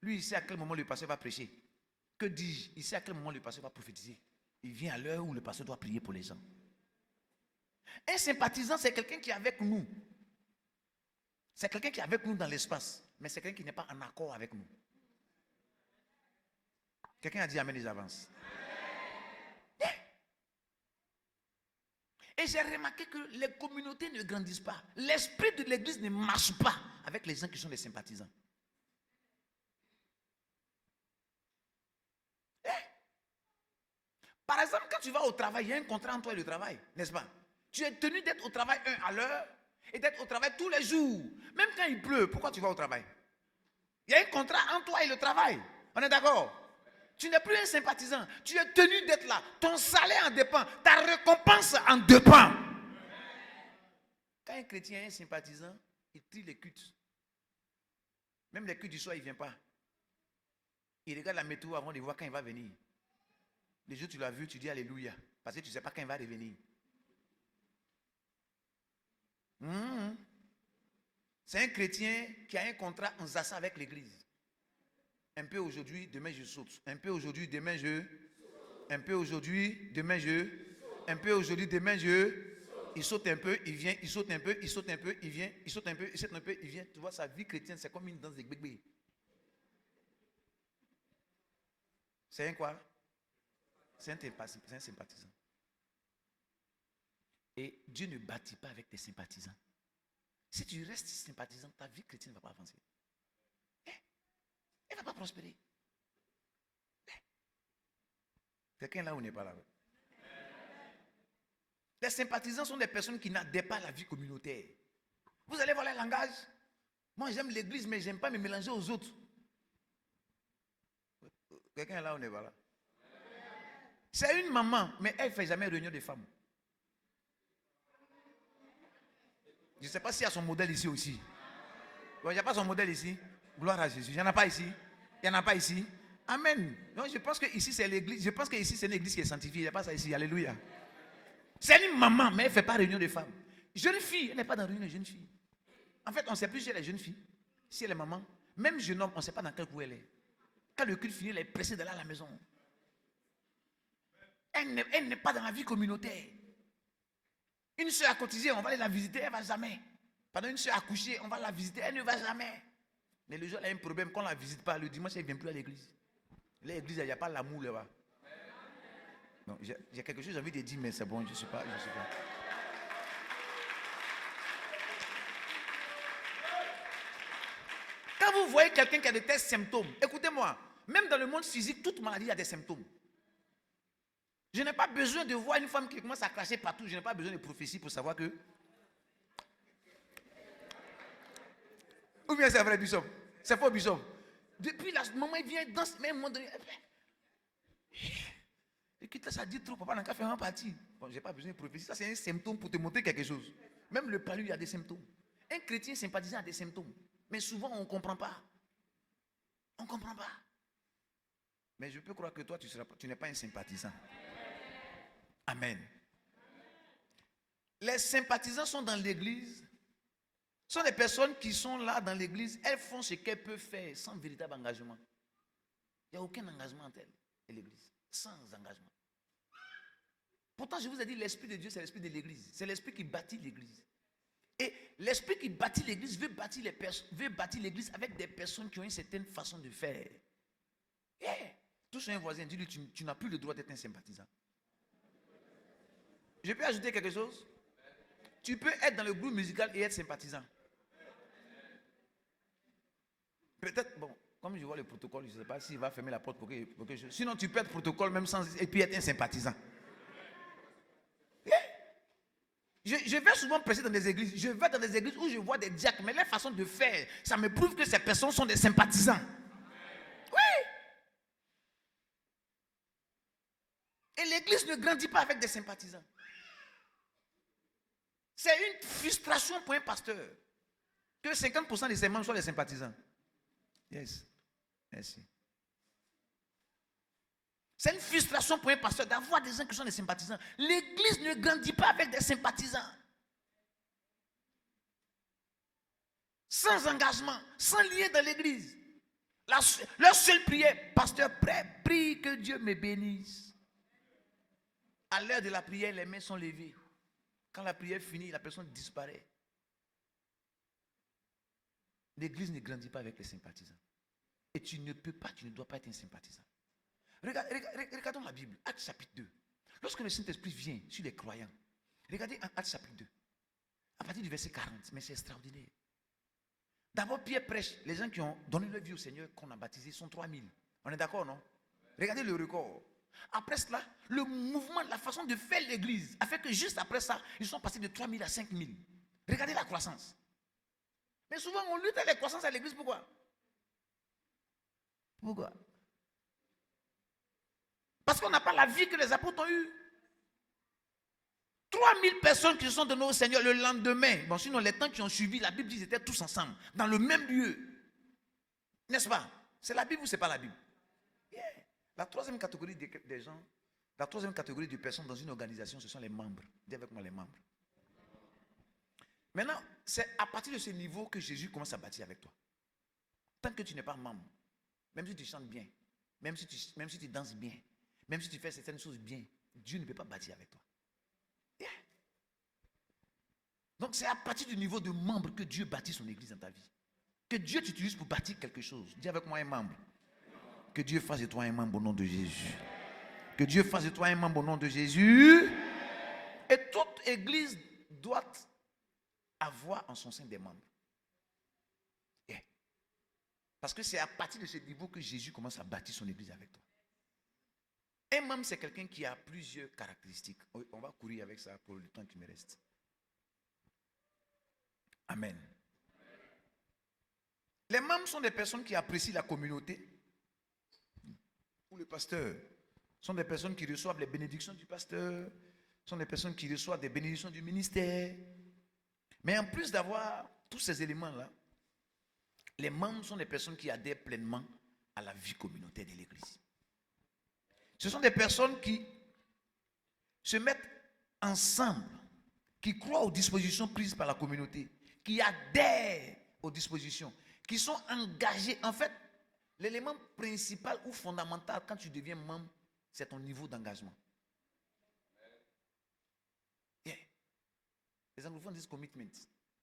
Lui, il sait à quel moment le pasteur va prêcher. Que dis-je? Il sait à quel moment le pasteur va prophétiser. Il vient à l'heure où le pasteur doit prier pour les gens. Un sympathisant, c'est quelqu'un qui est avec nous. C'est quelqu'un qui est avec nous dans l'espace. Mais c'est quelqu'un qui n'est pas en accord avec nous. Quelqu'un a dit amen, les avances. Et j'ai remarqué que les communautés ne grandissent pas. L'esprit de l'église ne marche pas avec les gens qui sont des sympathisants. Par exemple, quand tu vas au travail, il y a un contrat entre toi et le travail, n'est-ce pas? Tu es tenu d'être au travail à l'heure et d'être au travail tous les jours. Même quand il pleut, pourquoi tu vas au travail? Il y a un contrat entre toi et le travail. On est d'accord? Tu n'es plus un sympathisant. Tu es tenu d'être là. Ton salaire en dépend. Ta récompense en dépend. Quand un chrétien est un sympathisant, il trie les cultes. Même les cultes du soir, il ne vient pas. Il regarde la météo avant de voir quand il va venir. Les jours où tu l'as vu, tu dis Alléluia. Parce que tu ne sais pas quand il va revenir. C'est un chrétien qui a un contrat en zassa avec l'église. Un peu aujourd'hui, demain je saute. Un peu aujourd'hui, demain je. Un peu aujourd'hui, demain je. Un peu aujourd'hui, demain je. Il saute un peu, il vient, il saute un peu, il saute un peu, il vient, il saute un peu, il saute un peu, il vient. Tu vois, sa vie chrétienne, c'est comme une danse de bébé. C'est un quoi? C'est un sympathisant. Et Dieu ne bâtit pas avec tes sympathisants. Si tu restes sympathisant, ta vie chrétienne ne va pas avancer. Elle ne va pas prospérer. Quelqu'un là où n'est pas là. Les sympathisants sont des personnes qui n'adhèrent pas à la vie communautaire. Vous allez voir les langages. Moi, j'aime l'église, mais je n'aime pas me mélanger aux autres. Quelqu'un est là, on est là. C'est une maman, mais elle ne fait jamais réunion de femmes. Je ne sais pas s'il y a son modèle ici aussi. Bon, il n'y a pas son modèle ici. Gloire à Jésus. Il n'y en a pas ici. Il n'y en a pas ici. Amen. Donc, je pense que ici c'est l'église. Je pense que ici c'est une église qui est sanctifiée. Il n'y a pas ça ici. Alléluia. C'est une maman, mais elle ne fait pas réunion de femmes. Jeune fille, elle n'est pas dans réunion de jeune fille. En fait, on ne sait plus si elle est jeune fille, si elle est maman. Même jeune homme, on ne sait pas dans quel coup elle est. Quand le culte finit, elle est pressée d'aller à la maison. Elle n'est pas dans la vie communautaire. Une soeur a cotisé, on va aller la visiter, elle ne va jamais. Pendant une soeur a couché, on va la visiter, elle ne va jamais. Mais le jour, elle a un problème, qu'on ne la visite pas, le dimanche, elle ne vient plus à l'église. L'église, il n'y a pas l'amour là-bas. Non, j'ai quelque chose, j'ai envie de dire, mais c'est bon, je ne sais pas. Quand vous voyez quelqu'un qui a de tels symptômes, écoutez-moi, même dans le monde physique, toute maladie a des symptômes. Je n'ai pas besoin de voir une femme qui commence à cracher partout, je n'ai pas besoin de prophétie pour savoir que... Ou bien c'est vrai, Bishop? C'est faux, Bishop? Depuis là, maman, il vient danser, même un moment donné... Écoute, là, ça dit trop, papa n'a qu'à faire un parti. Bon, je n'ai pas besoin de prophétie, ça c'est un symptôme pour te montrer quelque chose. Même le palu, il y a des symptômes. Un chrétien sympathisant a des symptômes. Mais souvent, on ne comprend pas. On ne comprend pas. Mais je peux croire que toi, tu n'es pas un sympathisant. Amen. Les sympathisants sont dans l'église. Ce sont des personnes qui sont là dans l'église. Elles font ce qu'elles peuvent faire sans véritable engagement. Il n'y a aucun engagement entre elles et l'église. Sans engagement. Pourtant, je vous ai dit, l'esprit de Dieu, c'est l'esprit de l'église. C'est l'esprit qui bâtit l'église. Et l'esprit qui bâtit l'église veut bâtir l'église avec des personnes qui ont une certaine façon de faire. Yeah. Touche un voisin, dis-lui, tu n'as plus le droit d'être un sympathisant. Je peux ajouter quelque chose? Tu peux être dans le groupe musical et être sympathisant. Peut-être, bon, comme je vois le protocole, je ne sais pas s'il va fermer la porte pour que je... Sinon, tu peux être protocole même sans... Et puis être un sympathisant. Yeah. Je vais souvent prêcher dans des églises. Je vais dans des églises où je vois des diacres, mais leur façon de faire, ça me prouve que ces personnes sont des sympathisants. Oui. Et l'église ne grandit pas avec des sympathisants. C'est une frustration pour un pasteur que 50% de ses membres soient des sympathisants. Yes. Merci. C'est une frustration pour un pasteur d'avoir des gens qui sont des sympathisants. L'église ne grandit pas avec des sympathisants. Sans engagement, sans lien dans l'église. Leur seule prière, pasteur, prie que Dieu me bénisse. À l'heure de la prière, les mains sont levées. Quand la prière finit, la personne disparaît. L'église ne grandit pas avec les sympathisants. Et tu ne peux pas, tu ne dois pas être un sympathisant. Regardons la Bible, Actes chapitre 2. Lorsque le Saint-Esprit vient sur les croyants, regardez Actes chapitre 2. À partir du verset 40, mais c'est extraordinaire. D'abord, Pierre prêche. Les gens qui ont donné leur vie au Seigneur, qu'on a baptisé, sont 3000. On est d'accord, non? Regardez le record. Après cela, le mouvement, la façon de faire l'église a fait que juste après ça, ils sont passés de 3000 à 5000. Regardez la croissance. Mais souvent, on lutte avec la croissance à l'église. Pourquoi? Pourquoi? Parce qu'on n'a pas la vie que les apôtres ont eue. 3000 personnes qui sont données au Seigneur le lendemain. Bon, sinon, les temps qui ont suivi, la Bible dit qu'ils étaient tous ensemble, dans le même lieu. N'est-ce pas? C'est la Bible ou ce n'est pas la Bible? Yeah. La troisième catégorie des gens, la troisième catégorie de personnes dans une organisation, ce sont les membres. Dis avec moi les membres. Maintenant, c'est à partir de ce niveau que Jésus commence à bâtir avec toi. Tant que tu n'es pas membre, même si tu chantes bien, même si tu danses bien, même si tu fais certaines choses bien, Dieu ne peut pas bâtir avec toi. Yeah. Donc c'est à partir du niveau de membre que Dieu bâtit son église dans ta vie. Que Dieu t'utilise pour bâtir quelque chose. Dis avec moi un membre. Que Dieu fasse de toi un membre au nom de Jésus. Que Dieu fasse de toi un membre au nom de Jésus. Et toute église doit avoir en son sein des membres. Yeah. Parce que c'est à partir de ce niveau que Jésus commence à bâtir son église avec toi. Un membre, c'est quelqu'un qui a plusieurs caractéristiques. On va courir avec ça pour le temps qui me reste. Amen. Les membres sont des personnes qui apprécient la communauté. Ou le pasteur. Sont des personnes qui reçoivent les bénédictions du pasteur. Sont des personnes qui reçoivent des bénédictions du ministère. Mais en plus d'avoir tous ces éléments-là, les membres sont des personnes qui adhèrent pleinement à la vie communautaire de l'Église. Ce sont des personnes qui se mettent ensemble, qui croient aux dispositions prises par la communauté, qui adhèrent aux dispositions, qui sont engagés. En fait, l'élément principal ou fondamental quand tu deviens membre, c'est ton niveau d'engagement. Yeah. Les anglophones disent commitment.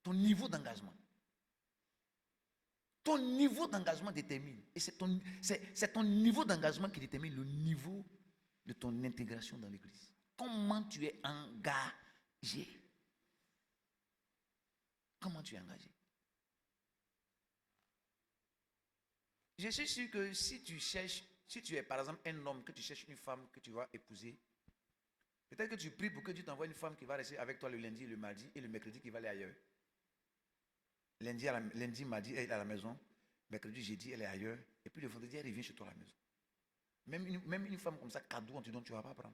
Ton niveau d'engagement. Ton niveau d'engagement détermine. Et c'est ton niveau d'engagement qui détermine le niveau de ton intégration dans l'Église. Comment tu es engagé? Comment tu es engagé? Je suis sûr que si tu es par exemple un homme, que tu cherches une femme que tu vas épouser, peut-être que tu pries pour que Dieu t'envoie une femme qui va rester avec toi le lundi, le mardi et le mercredi qui va aller ailleurs. Lundi, mardi, elle est à la maison. Mercredi, jeudi, elle est ailleurs. Et puis le vendredi, elle revient chez toi à la maison. Même une femme comme ça, cadeau, on te donne, tu ne vas pas prendre.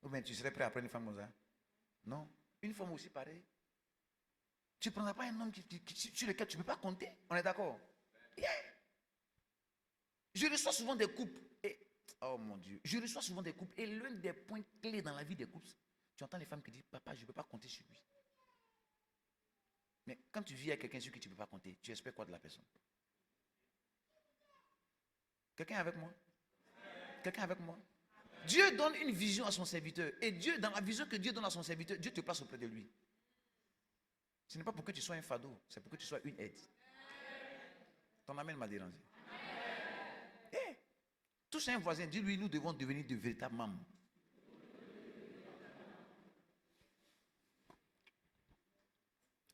Ou bien tu serais prêt à prendre une femme comme ça? Non. Une femme aussi pareille. Tu ne prendras pas un homme sur lequel tu ne peux pas compter. On est d'accord? Yeah. Je reçois souvent des couples. Oh mon Dieu. Je reçois souvent des couples. Et l'un des points clés dans la vie des couples, tu entends les femmes qui disent, papa, je ne peux pas compter sur lui. Mais quand tu vis avec quelqu'un sur qui tu ne peux pas compter, tu espères quoi de la personne? Quelqu'un avec moi? Quelqu'un avec moi? Dieu donne une vision à son serviteur. Et Dieu, dans la vision que Dieu donne à son serviteur, Dieu te place auprès de lui. Ce n'est pas pour que tu sois un fardeau, c'est pour que tu sois une aide. Ton amen m'a dérangé. Hey, touche un voisin, dis-lui, nous devons devenir de véritables membres.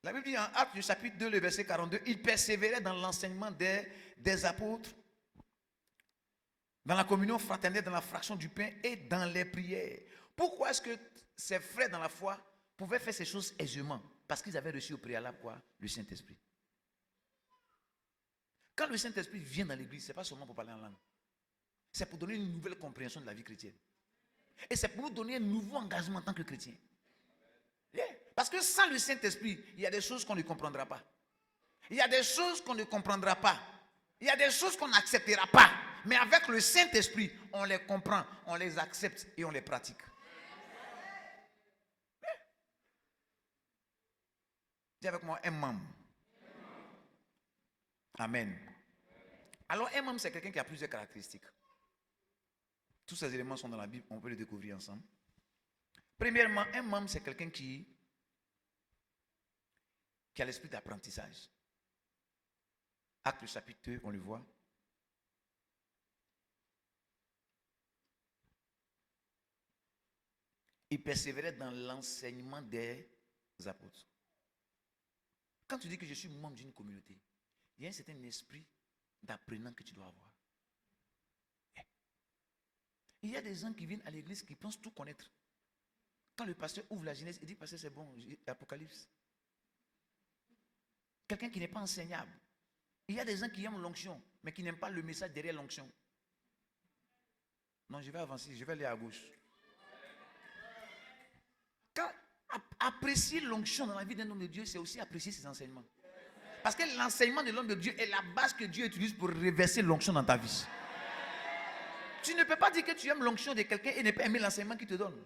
La Bible dit en Actes du chapitre 2, le verset 42, il persévérait dans l'enseignement des apôtres, dans la communion fraternelle, dans la fraction du pain et dans les prières. Pourquoi est-ce que ces frères dans la foi pouvaient faire ces choses aisément? Parce qu'ils avaient reçu au préalable quoi? Le Saint-Esprit. Quand le Saint-Esprit vient dans l'église, ce n'est pas seulement pour parler en langue. C'est pour donner une nouvelle compréhension de la vie chrétienne. Et c'est pour nous donner un nouveau engagement en tant que chrétien. Yeah. Parce que sans le Saint-Esprit, il y a des choses qu'on ne comprendra pas. Il y a des choses qu'on ne comprendra pas. Il y a des choses qu'on n'acceptera pas. Mais avec le Saint-Esprit, on les comprend, on les accepte et on les pratique. Yeah. Dis avec moi, un membre. Amen. Alors, un membre, c'est quelqu'un qui a plusieurs caractéristiques. Tous ces éléments sont dans la Bible, on peut les découvrir ensemble. Premièrement, un membre, c'est quelqu'un qui a l'esprit d'apprentissage. Acte chapitre 2, on le voit. Il persévérait dans l'enseignement des apôtres. Quand tu dis que je suis membre d'une communauté, il y a un certain esprit d'apprenant que tu dois avoir. Il y a des gens qui viennent à l'église qui pensent tout connaître. Quand le pasteur ouvre la Genèse, il dit, pasteur, c'est bon, Apocalypse. Quelqu'un qui n'est pas enseignable. Il y a des gens qui aiment l'onction, mais qui n'aiment pas le message derrière l'onction. Non, je vais avancer, je vais aller à gauche. Quand apprécier l'onction dans la vie d'un homme de Dieu, c'est aussi apprécier ses enseignements. Parce que l'enseignement de l'homme de Dieu est la base que Dieu utilise pour reverser l'onction dans ta vie. Tu ne peux pas dire que tu aimes l'onction de quelqu'un et ne pas aimer l'enseignement qu'il te donne.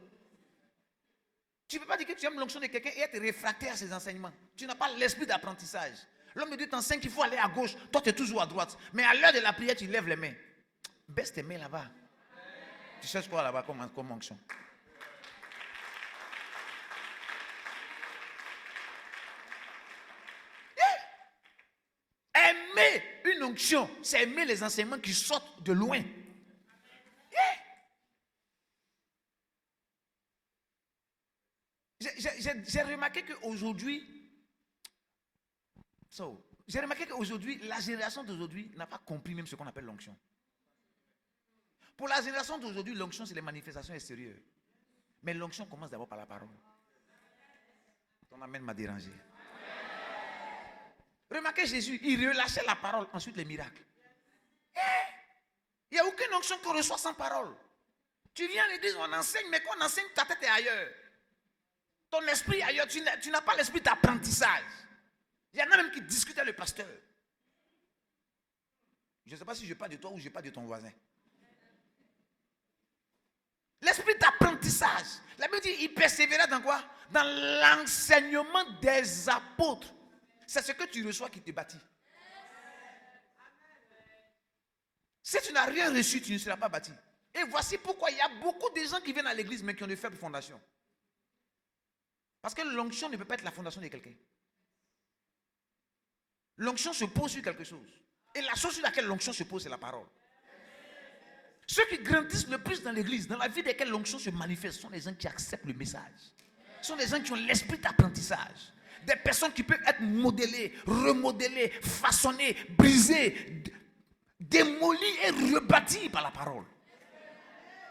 Tu ne peux pas dire que tu aimes l'onction de quelqu'un et être réfractaire à ses enseignements. Tu n'as pas l'esprit d'apprentissage. L'homme de Dieu t'enseigne qu'il faut aller à gauche, toi tu es toujours à droite. Mais à l'heure de la prière, tu lèves les mains. Baisse tes mains là-bas. Tu cherches quoi là-bas comme onction? Aimer une onction, c'est aimer les enseignements qui sortent de loin. J'ai remarqué qu'aujourd'hui, la génération d'aujourd'hui n'a pas compris même ce qu'on appelle l'onction. Pour la génération d'aujourd'hui, l'onction, c'est les manifestations extérieures. Mais l'onction commence d'abord par la parole. Ton amen m'a dérangé. Remarquez Jésus, il relâchait la parole, ensuite les miracles. Il n'y a aucune onction qu'on reçoit sans parole. Tu viens à l'église, on enseigne, mais quand on enseigne, ta tête est ailleurs. Ton esprit est ailleurs, tu n'as pas l'esprit d'apprentissage. Il y en a même qui discutent avec le pasteur. Je ne sais pas si je parle de toi ou je parle de ton voisin. L'esprit d'apprentissage. La Bible dit, il persévérait dans quoi? Dans l'enseignement des apôtres. C'est ce que tu reçois qui te bâtit. Si tu n'as rien reçu, tu ne seras pas bâti. Et voici pourquoi il y a beaucoup de gens qui viennent à l'église mais qui ont de faibles fondations. Parce que l'onction ne peut pas être la fondation de quelqu'un. L'onction se pose sur quelque chose. Et la chose sur laquelle l'onction se pose, c'est la parole. Ceux qui grandissent le plus dans l'église, dans la vie desquels l'onction se manifeste, sont les gens qui acceptent le message. Ce sont les gens qui ont l'esprit d'apprentissage. Des personnes qui peuvent être modélées, remodelées, façonnées, brisées, démolies et rebâties par la parole.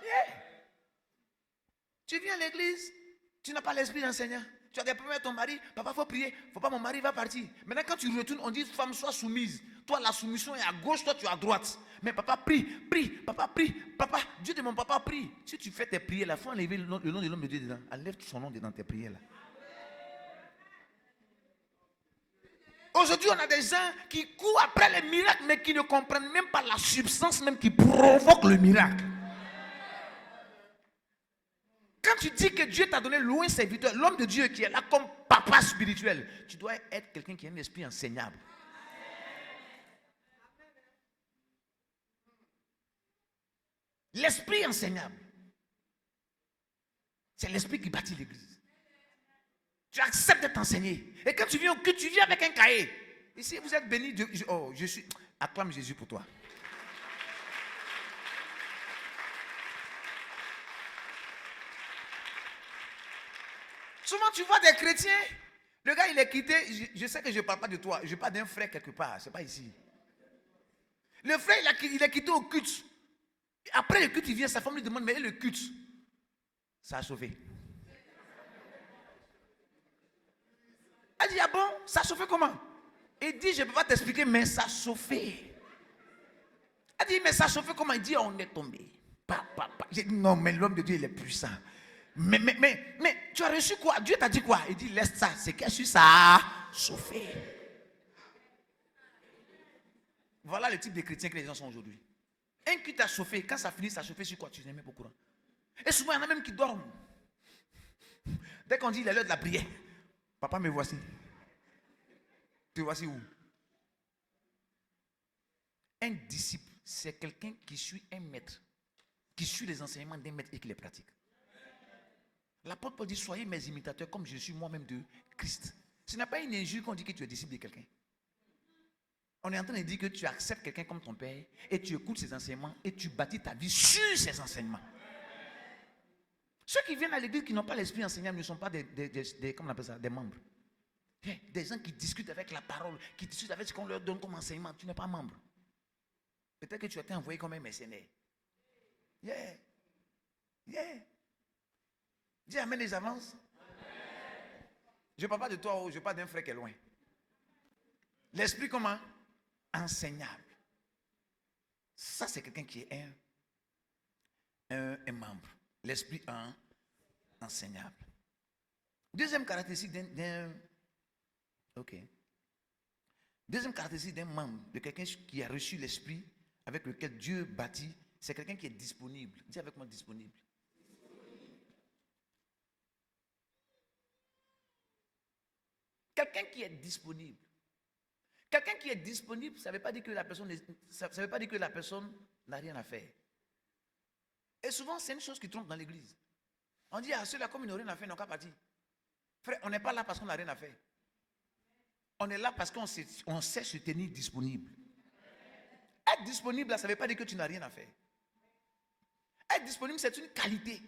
Yeah. Tu viens à l'église, tu n'as pas l'esprit d'enseignant. Tu as des problèmes avec ton mari, papa, il faut prier. Il ne faut pas, mon mari va partir. Maintenant, quand tu retournes, on dit, femme, sois soumise. Toi, la soumission est à gauche, toi, tu es à droite. Mais papa, prie, papa, prie. Papa, Dieu de mon papa, prie. Si tu fais tes prières, il faut enlever le nom de l'homme de Dieu dedans. Enlève son nom dedans tes prières là. Aujourd'hui, on a des gens qui courent après les miracles, mais qui ne comprennent même pas la substance même qui provoque le miracle. Quand tu dis que Dieu t'a donné loin serviteur, l'homme de Dieu qui est là comme papa spirituel, tu dois être quelqu'un qui a un esprit enseignable. L'esprit enseignable, c'est l'esprit qui bâtit l'église. Tu acceptes d'être enseigné. Et quand tu viens au culte, tu viens avec un cahier. Ici, vous êtes bénis. Je suis. Acclame Jésus pour toi. Souvent, tu vois des chrétiens. Le gars, il est quitté. Je sais que je ne parle pas de toi. Je parle d'un frère quelque part. Ce n'est pas ici. Le frère, il est quitté au culte. Après le culte, il vient. Sa femme lui demande, mais le culte, ça a sauvé. Elle dit, ah bon, ça a chauffé comment? Il dit, je ne peux pas t'expliquer, mais ça a chauffé. Elle dit, mais ça a chauffé comment? Il dit, on est tombé. J'ai dit, non, mais l'homme de Dieu, il est puissant. Mais tu as reçu quoi? Dieu t'a dit quoi? Il dit, laisse ça. C'est qu'il a su, ça a chauffé. Voilà le type de chrétiens que les gens sont aujourd'hui. Un qui t'a chauffé, quand ça finit, ça a chauffé sur quoi? Tu n'es même pas au courant. Et souvent, il y en a même qui dorment. Dès qu'on dit, il est l'heure de la prière. Papa, me voici. Te voici où? Un disciple, c'est quelqu'un qui suit un maître, qui suit les enseignements d'un maître et qui les pratique. L'apôtre Paul dit, soyez mes imitateurs comme je suis moi-même de Christ. Ce n'est pas une injure qu'on dit que tu es disciple de quelqu'un. On est en train de dire que tu acceptes quelqu'un comme ton père et tu écoutes ses enseignements et tu bâtis ta vie sur ses enseignements. Ceux qui viennent à l'église qui n'ont pas l'esprit enseignant ne sont pas comment on appelle ça, des membres. Des gens qui discutent avec la parole, qui discutent avec ce qu'on leur donne comme enseignement. Tu n'es pas membre. Peut-être que tu as été envoyé comme un mercenaire. Dis amen les avances. Je ne parle pas de toi, je parle d'un frère qui est loin. L'esprit comment? Enseignable. Ça, c'est quelqu'un qui est un membre. L'esprit enseignable. Deuxième caractéristique Deuxième caractéristique d'un membre, de quelqu'un qui a reçu l'esprit avec lequel Dieu bâtit, c'est quelqu'un qui est disponible. Dis avec moi disponible. Quelqu'un qui est disponible. Quelqu'un qui est disponible, ça ne veut pas dire que la personne n'a rien à faire. Et souvent, c'est une chose qui trompe dans l'église. On dit, ah, ceux-là, comme ils n'ont rien à faire, ils n'ont qu'à partir. Frère, on n'est pas là parce qu'on n'a rien à faire. On est là parce qu'on sait se tenir disponible. Être disponible, là, ça ne veut pas dire que tu n'as rien à faire. Être disponible, c'est une qualité.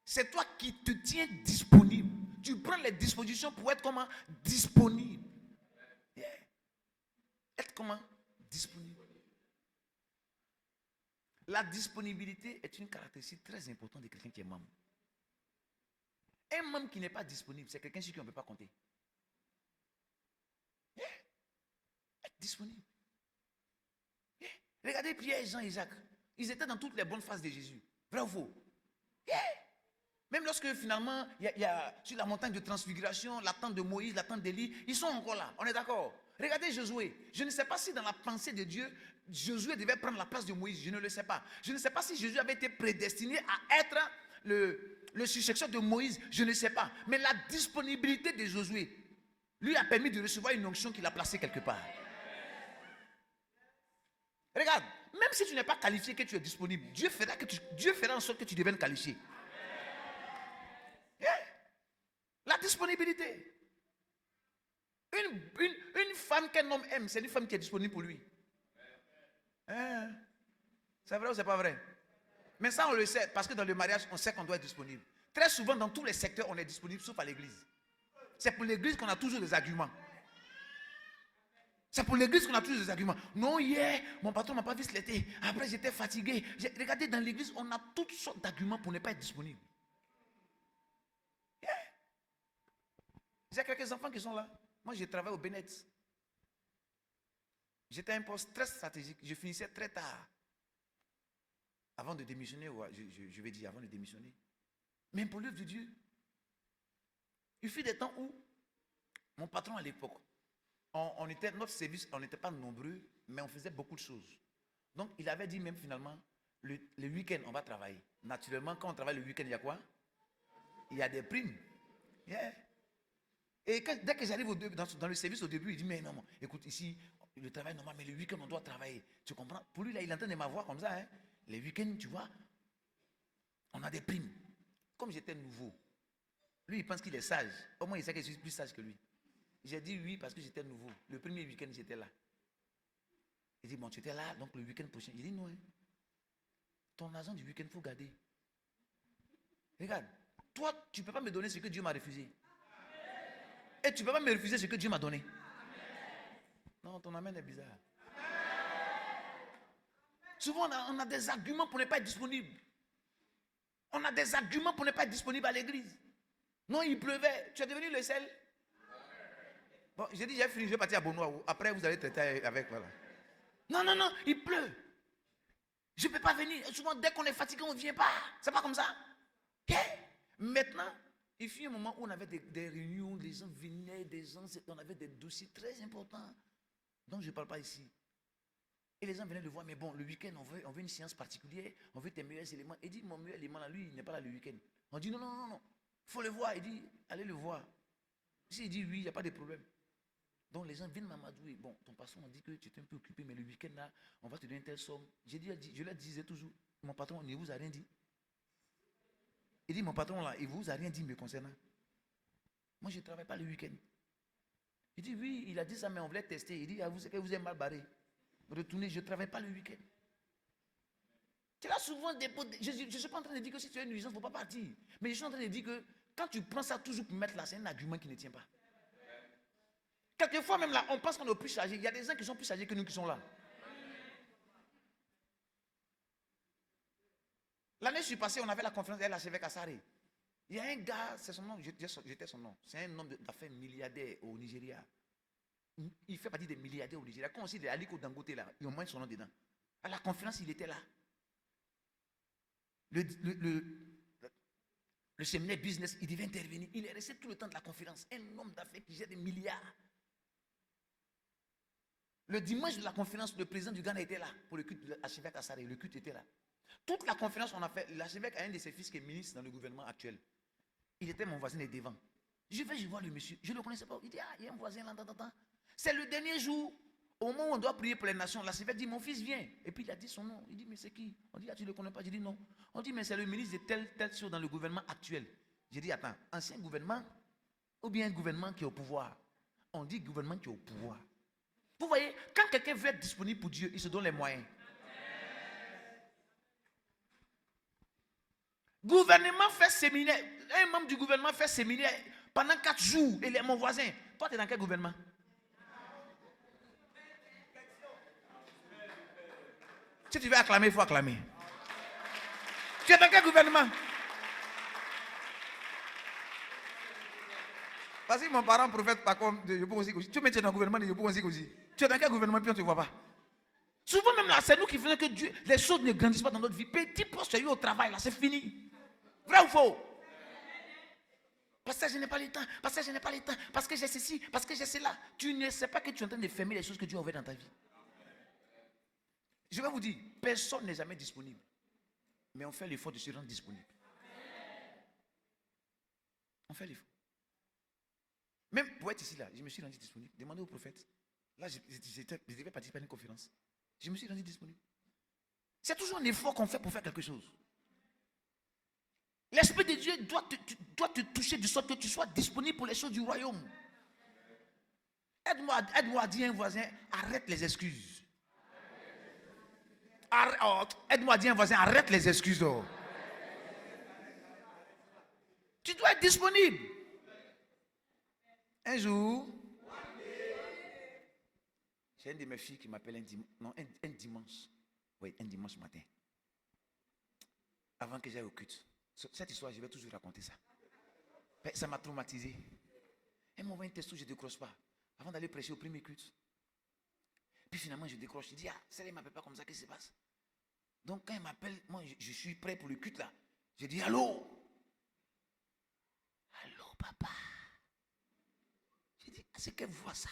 C'est toi qui te tiens disponible. Tu prends les dispositions pour être comment? Disponible. Yeah. Être comment? Disponible. La disponibilité est une caractéristique très importante de quelqu'un qui est membre. Un membre qui n'est pas disponible, c'est quelqu'un sur qui on ne peut pas compter. Yeah. Disponible. Regardez Pierre, Jean et Jacques. Ils étaient dans toutes les bonnes phases de Jésus. Vrai ou faux? Même lorsque finalement, il y a sur la montagne de transfiguration, la tente de Moïse, la tente d'Élie, ils sont encore là. On est d'accord? Regardez Josué. Je ne sais pas si dans la pensée de Dieu, Josué devait prendre la place de Moïse. Je ne le sais pas. Je ne sais pas si Jésus avait été prédestiné à être le successeur de Moïse. Je ne sais pas. Mais la disponibilité de Josué lui a permis de recevoir une onction qu'il a placée quelque part. Regarde, même si tu n'es pas qualifié, que tu es disponible, Dieu fera en sorte que tu deviennes qualifié. La disponibilité. Une femme qu'un homme aime, c'est une femme qui est disponible pour lui. C'est vrai ou c'est pas vrai? Mais ça, on le sait, parce que dans le mariage, on sait qu'on doit être disponible. Très souvent, dans tous les secteurs, on est disponible, sauf à l'église. C'est pour l'église qu'on a toujours des arguments. C'est pour l'église qu'on a toujours des arguments. Non, hier, mon patron ne m'a pas vu l'été. Après, j'étais fatigué. Regardez, dans l'église, on a toutes sortes d'arguments pour ne pas être disponible. J'ai quelques enfants qui sont là. Moi, je travaille au Bennett. J'étais à un poste très stratégique. Je finissais très tard. Avant de démissionner, je vais dire avant de démissionner. Mais pour l'œuvre de Dieu, il fut des temps où mon patron à l'époque, notre service, on n'était pas nombreux, mais on faisait beaucoup de choses. Donc, il avait dit même finalement, le week-end, on va travailler. Naturellement, quand on travaille le week-end, il y a quoi? Il y a des primes. Yeah. Et dès que j'arrive dans le service au début, il dit, mais non, écoute, ici, le travail normal, mais le week-end, on doit travailler. Tu comprends? Pour lui, là, il entendait ma voix comme ça. Hein? Les week-ends, tu vois, on a des primes. Comme j'étais nouveau, lui, il pense qu'il est sage. Au moins, il sait que je suis plus sage que lui. J'ai dit oui parce que j'étais nouveau. Le premier week-end, j'étais là. Il dit, bon, tu étais là, donc le week-end prochain. Il dit, non, hein. Ton argent du week-end, il faut garder. Regarde, toi, tu ne peux pas me donner ce que Dieu m'a refusé. Et tu ne peux pas me refuser ce que Dieu m'a donné. Non, ton amen est bizarre. Souvent, on a des arguments pour ne pas être disponible. On a des arguments pour ne pas être disponible à l'église. Non, il pleuvait. Tu es devenu le seul. Bon, j'ai dit, j'ai fini, je vais partir à Bonois. Après, vous allez traiter avec, voilà. Non, il pleut. Je ne peux pas venir. Souvent, dès qu'on est fatigué, on ne vient pas. C'est pas comme ça. Maintenant, il fut un moment où on avait des réunions, les gens venaient, on avait des dossiers très importants. Donc, je ne parle pas ici. Et les gens venaient le voir, mais bon, le week-end, on veut une séance particulière, on veut tes meilleurs éléments. Il dit, mon meilleur élément, là, lui, il n'est pas là le week-end. On dit, non, il faut le voir. Il dit, allez le voir. S'il dit oui, il n'y a pas de problème. Donc, les gens viennent m'amadouer. Bon, ton patron, on dit que tu es un peu occupé, mais le week-end, là, on va te donner une telle somme. Je leur disais toujours, mon patron, il ne vous a rien dit. Il dit, mon patron, là, il ne vous a rien dit me concernant. Moi, je ne travaille pas le week-end. Il dit, oui, il a dit ça, mais on voulait tester. Il dit, vous êtes mal barré. Retournez, je ne travaille pas le week-end. Tu as souvent des potes. Je ne suis pas en train de dire que si tu as une nuisance, il ne faut pas partir. Mais je suis en train de dire que quand tu prends ça toujours pour mettre là, c'est un argument qui ne tient pas. Quelquefois, même là, on pense qu'on est plus chargé. Il y a des gens qui sont plus chargés que nous qui sont là. L'année je suis passée, on avait la conférence à l'archevêque Assaré. Il y a un gars, c'est son nom, j'étais son nom. C'est un homme d'affaires milliardaire au Nigeria. Il fait partie des milliardaires au Nigeria. Quand on dit Aliko Dangote là, il y a au moins son nom dedans. À la conférence, il était là. Le séminaire business, il devait intervenir. Il est resté tout le temps de la conférence. Un homme d'affaires qui gère des milliards. Le dimanche de la conférence, le président du Ghana était là pour le culte de l'archevêque Assaré. Le culte était là. Toute la conférence, on a fait. L'archevêque a un de ses fils qui est ministre dans le gouvernement actuel. Il était mon voisin de devant. Je vois le monsieur. Je ne le connaissais pas. Il dit, il y a un voisin là, C'est le dernier jour, au moment où on doit prier pour les nations. L'archevêque dit, mon fils vient. Et puis il a dit son nom. Il dit, mais c'est qui? On dit, tu ne le connais pas? Je dis non. On dit, mais c'est le ministre de telle chose dans le gouvernement actuel. J'ai dit, attends, ancien gouvernement ou bien un gouvernement qui est au pouvoir? On dit gouvernement qui est au pouvoir. Vous voyez, quand quelqu'un veut être disponible pour Dieu, il se donne les moyens. Gouvernement fait séminaire. Un membre du gouvernement fait séminaire pendant 4 jours. Et il est mon voisin. Toi, tu es dans quel gouvernement? Si tu veux acclamer, il faut acclamer. Tu es dans quel gouvernement? Parce que mon parent prophète, par contre, tu es dans le gouvernement, je peux aussi. Tu es dans quel gouvernement et puis on ne te voit pas? Souvent même là, c'est nous qui faisons que Dieu, les choses ne grandissent pas dans notre vie. Petit poste, tu as eu au travail, là, c'est fini. Vrai ou faux? Parce que je n'ai pas le temps, parce que je n'ai pas le temps, parce que j'ai ceci, parce que j'ai cela. Tu ne sais pas que tu es en train de fermer les choses que Dieu a ouvertes dans ta vie. Je vais vous dire, personne n'est jamais disponible. Mais on fait l'effort de se rendre disponible. On fait l'effort. Même pour être ici, là, je me suis rendu disponible. Demandez au prophète. Là, je devais participer à une conférence. Je me suis rendu disponible. C'est toujours un effort qu'on fait pour faire quelque chose. L'Esprit de Dieu doit te toucher de sorte que tu sois disponible pour les choses du royaume. Aide-moi à dire à un voisin, arrête les excuses. Aide-moi à dire à un voisin, arrête les excuses. Oh. Tu dois être disponible. Un jour, j'ai une de mes filles qui m'appelle un dimanche. Oui, un dimanche matin. Avant que j'aille au culte. Cette histoire, je vais toujours raconter ça. Ça m'a traumatisé. Elle m'envoie un texto, je ne décroche pas. Avant d'aller prêcher au premier culte. Puis finalement, je décroche. Je dis, ça ne m'appelle pas comme ça, qu'est-ce qui se passe? Donc quand elle m'appelle, moi je suis prêt pour le culte là. Je dis, allô? Allô, papa? Je dis, c'est qu'elle voit ça.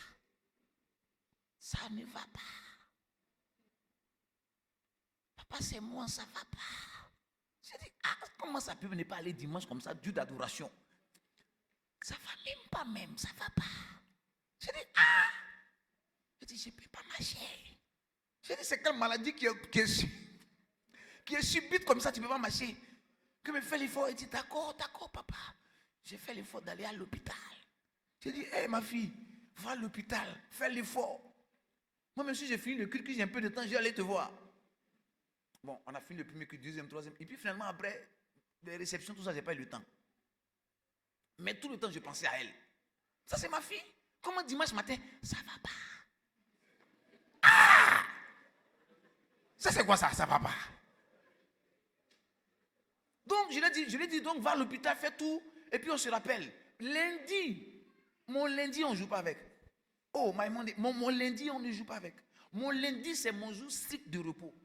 Ça ne va pas. Papa, c'est moi, ça ne va pas. Je dis, comment ça peut ne pas aller dimanche comme ça, Dieu d'adoration? Ça ne va même pas même, ça ne va pas. Je dis, je ne peux pas marcher. Je dis, c'est quelle maladie qui est subite comme ça, tu ne peux pas marcher? Que me fait l'effort, elle dit, d'accord, papa. J'ai fait l'effort d'aller à l'hôpital. J'ai dit, ma fille, va à l'hôpital, fais l'effort. Moi, même si j'ai fini le culte, que j'ai un peu de temps, je vais aller te voir. Bon, on a fini le premier culte, deuxième, troisième. Et puis finalement, après, les réceptions, tout ça, je n'ai pas eu le temps. Mais tout le temps, je pensais à elle. Ça, c'est ma fille. Comment dimanche matin, ça ne va pas. Ça, c'est quoi ça? Ça ne va pas. Donc, je lui ai dit, donc, va à l'hôpital, fais tout. Et puis, on se rappelle. Mon lundi, on ne joue pas avec. Oh, mon lundi, on ne joue pas avec. Mon lundi, c'est mon jour strict de repos.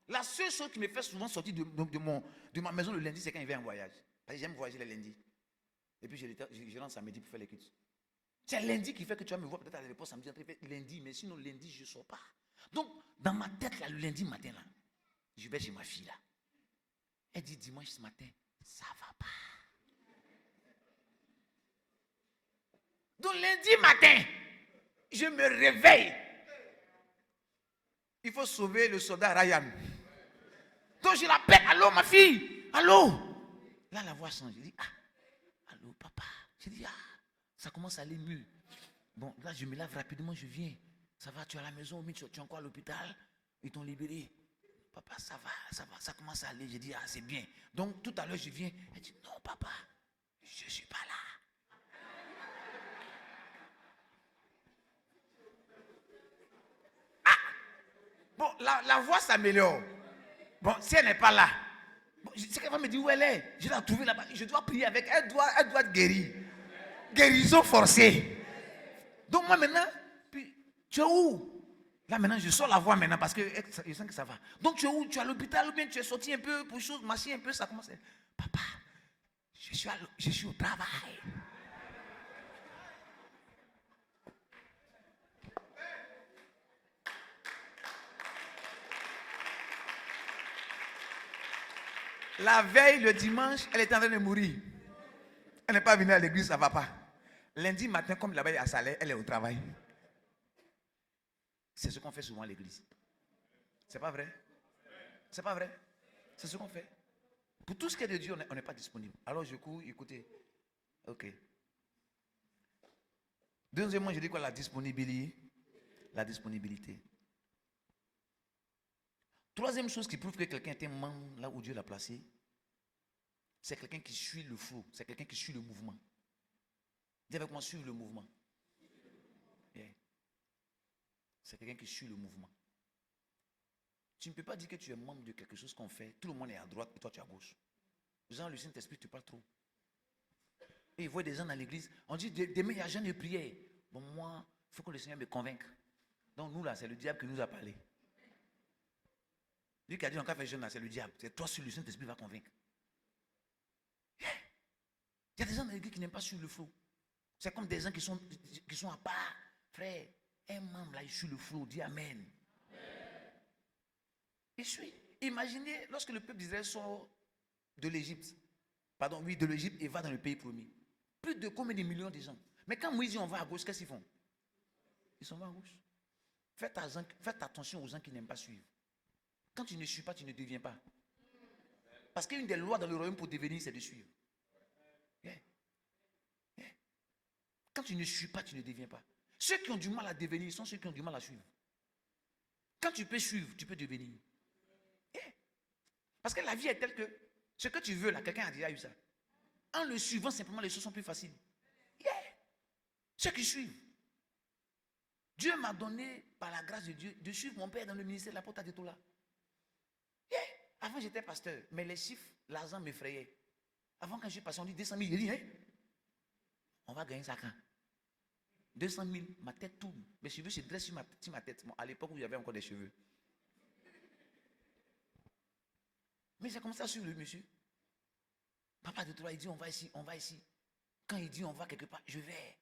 La seule chose qui me fait souvent sortir de ma maison le lundi, c'est quand il vient en voyage. Parce que j'aime voyager le lundi. Et puis, je rentre samedi pour faire les cultes. C'est lundi qui fait que tu vas me voir peut-être à l'aéroport samedi, lundi, mais sinon lundi, je ne sors pas. Donc, dans ma tête, là, le lundi matin, là, je vais chez ma fille, là. Elle dit dimanche ce matin, ça ne va pas. Donc, lundi matin, je me réveille. Il faut sauver le soldat Ryan. Donc, je l'appelle, allô, ma fille, allô. Là, la voix change. Je dis, allô, papa. Je dis, ça commence à aller mieux. Bon, là, je me lave rapidement, je viens. Ça va, tu es à la maison, mais tu es encore à l'hôpital. Ils t'ont libéré. Papa, ça va, ça commence à aller. Je dis, c'est bien. Donc, tout à l'heure, je viens. Elle dit, non, papa, je ne suis pas là. Bon, la voix s'améliore. Bon, si elle n'est pas là, bon, c'est qu'elle va me dire où elle est. Je dois la trouver là-bas. Je dois prier avec elle. Elle doit être guérie. Guérison forcée. Donc, moi, maintenant, puis, tu es où? Là, maintenant, je sors la voix maintenant parce que je sens que ça va. Donc, tu es où? Tu es à l'hôpital ou bien tu es sorti un peu pour chose, marcher un peu, ça commence. Papa, je suis au travail. La veille, le dimanche, elle était en train de mourir. Elle n'est pas venue à l'église, ça ne va pas. Lundi matin, comme là-bas, il y a salaire, elle est au travail. C'est ce qu'on fait souvent à l'église. C'est pas vrai? C'est pas vrai? C'est ce qu'on fait. Pour tout ce qui est de Dieu, on n'est pas disponible. Alors je cours, écoutez. Ok. Deuxièmement, je dis quoi? La disponibilité. La disponibilité. Troisième chose qui prouve que quelqu'un est un membre là où Dieu l'a placé, c'est quelqu'un qui suit le flot, c'est quelqu'un qui suit le mouvement. Dis avec moi, suivre le mouvement. Yeah. C'est quelqu'un qui suit le mouvement. Tu ne peux pas dire que tu es membre de quelque chose qu'on fait, tout le monde est à droite et toi tu es à gauche. Jean, le Saint-Esprit, tu parles trop. Et il voit des gens dans l'église, on dit demain il y a jeûne de prière. Bon, moi, il faut que le Seigneur me convainque. Donc nous là, c'est le diable qui nous a parlé. Lui qui a dit encore fait jeune là, c'est le diable. C'est toi sur le Saint-Esprit va convaincre. Yeah. Il y a des gens dans l'église qui n'aiment pas suivre le flot. C'est comme des gens qui sont à part. Frère, un membre là, il suit le flot, dit Amen. Il suit. Imaginez lorsque le peuple d'Israël sort de l'Égypte, de l'Égypte et va dans le pays promis. Plus de combien de millions de gens. Mais quand Moïse dit on va à gauche, qu'est-ce qu'ils font? Ils s'en vont à gauche. Faites attention aux gens qui n'aiment pas suivre. Quand tu ne suis pas, tu ne deviens pas. Parce qu'une des lois dans le royaume pour devenir, c'est de suivre. Yeah. Yeah. Quand tu ne suis pas, tu ne deviens pas. Ceux qui ont du mal à devenir sont ceux qui ont du mal à suivre. Quand tu peux suivre, tu peux devenir. Yeah. Parce que la vie est telle que ce que tu veux là, quelqu'un a déjà eu ça. En le suivant, simplement, les choses sont plus faciles. Yeah. Ceux qui suivent. Dieu m'a donné, par la grâce de Dieu, de suivre mon père dans le ministère de la Porte à Détola. Yeah. Avant, j'étais pasteur, mais les chiffres, l'argent m'effrayait. Avant, quand je suis passé, on dit 200 000. J'ai dit, hein, on va gagner ça quand? 200 000, ma tête tourne. Mes cheveux se dressent sur ma tête. Bon, à l'époque où j'avais encore des cheveux. Mais j'ai commencé à suivre le monsieur. Papa de toi, il dit on va ici, on va ici. Quand il dit on va quelque part, je vais.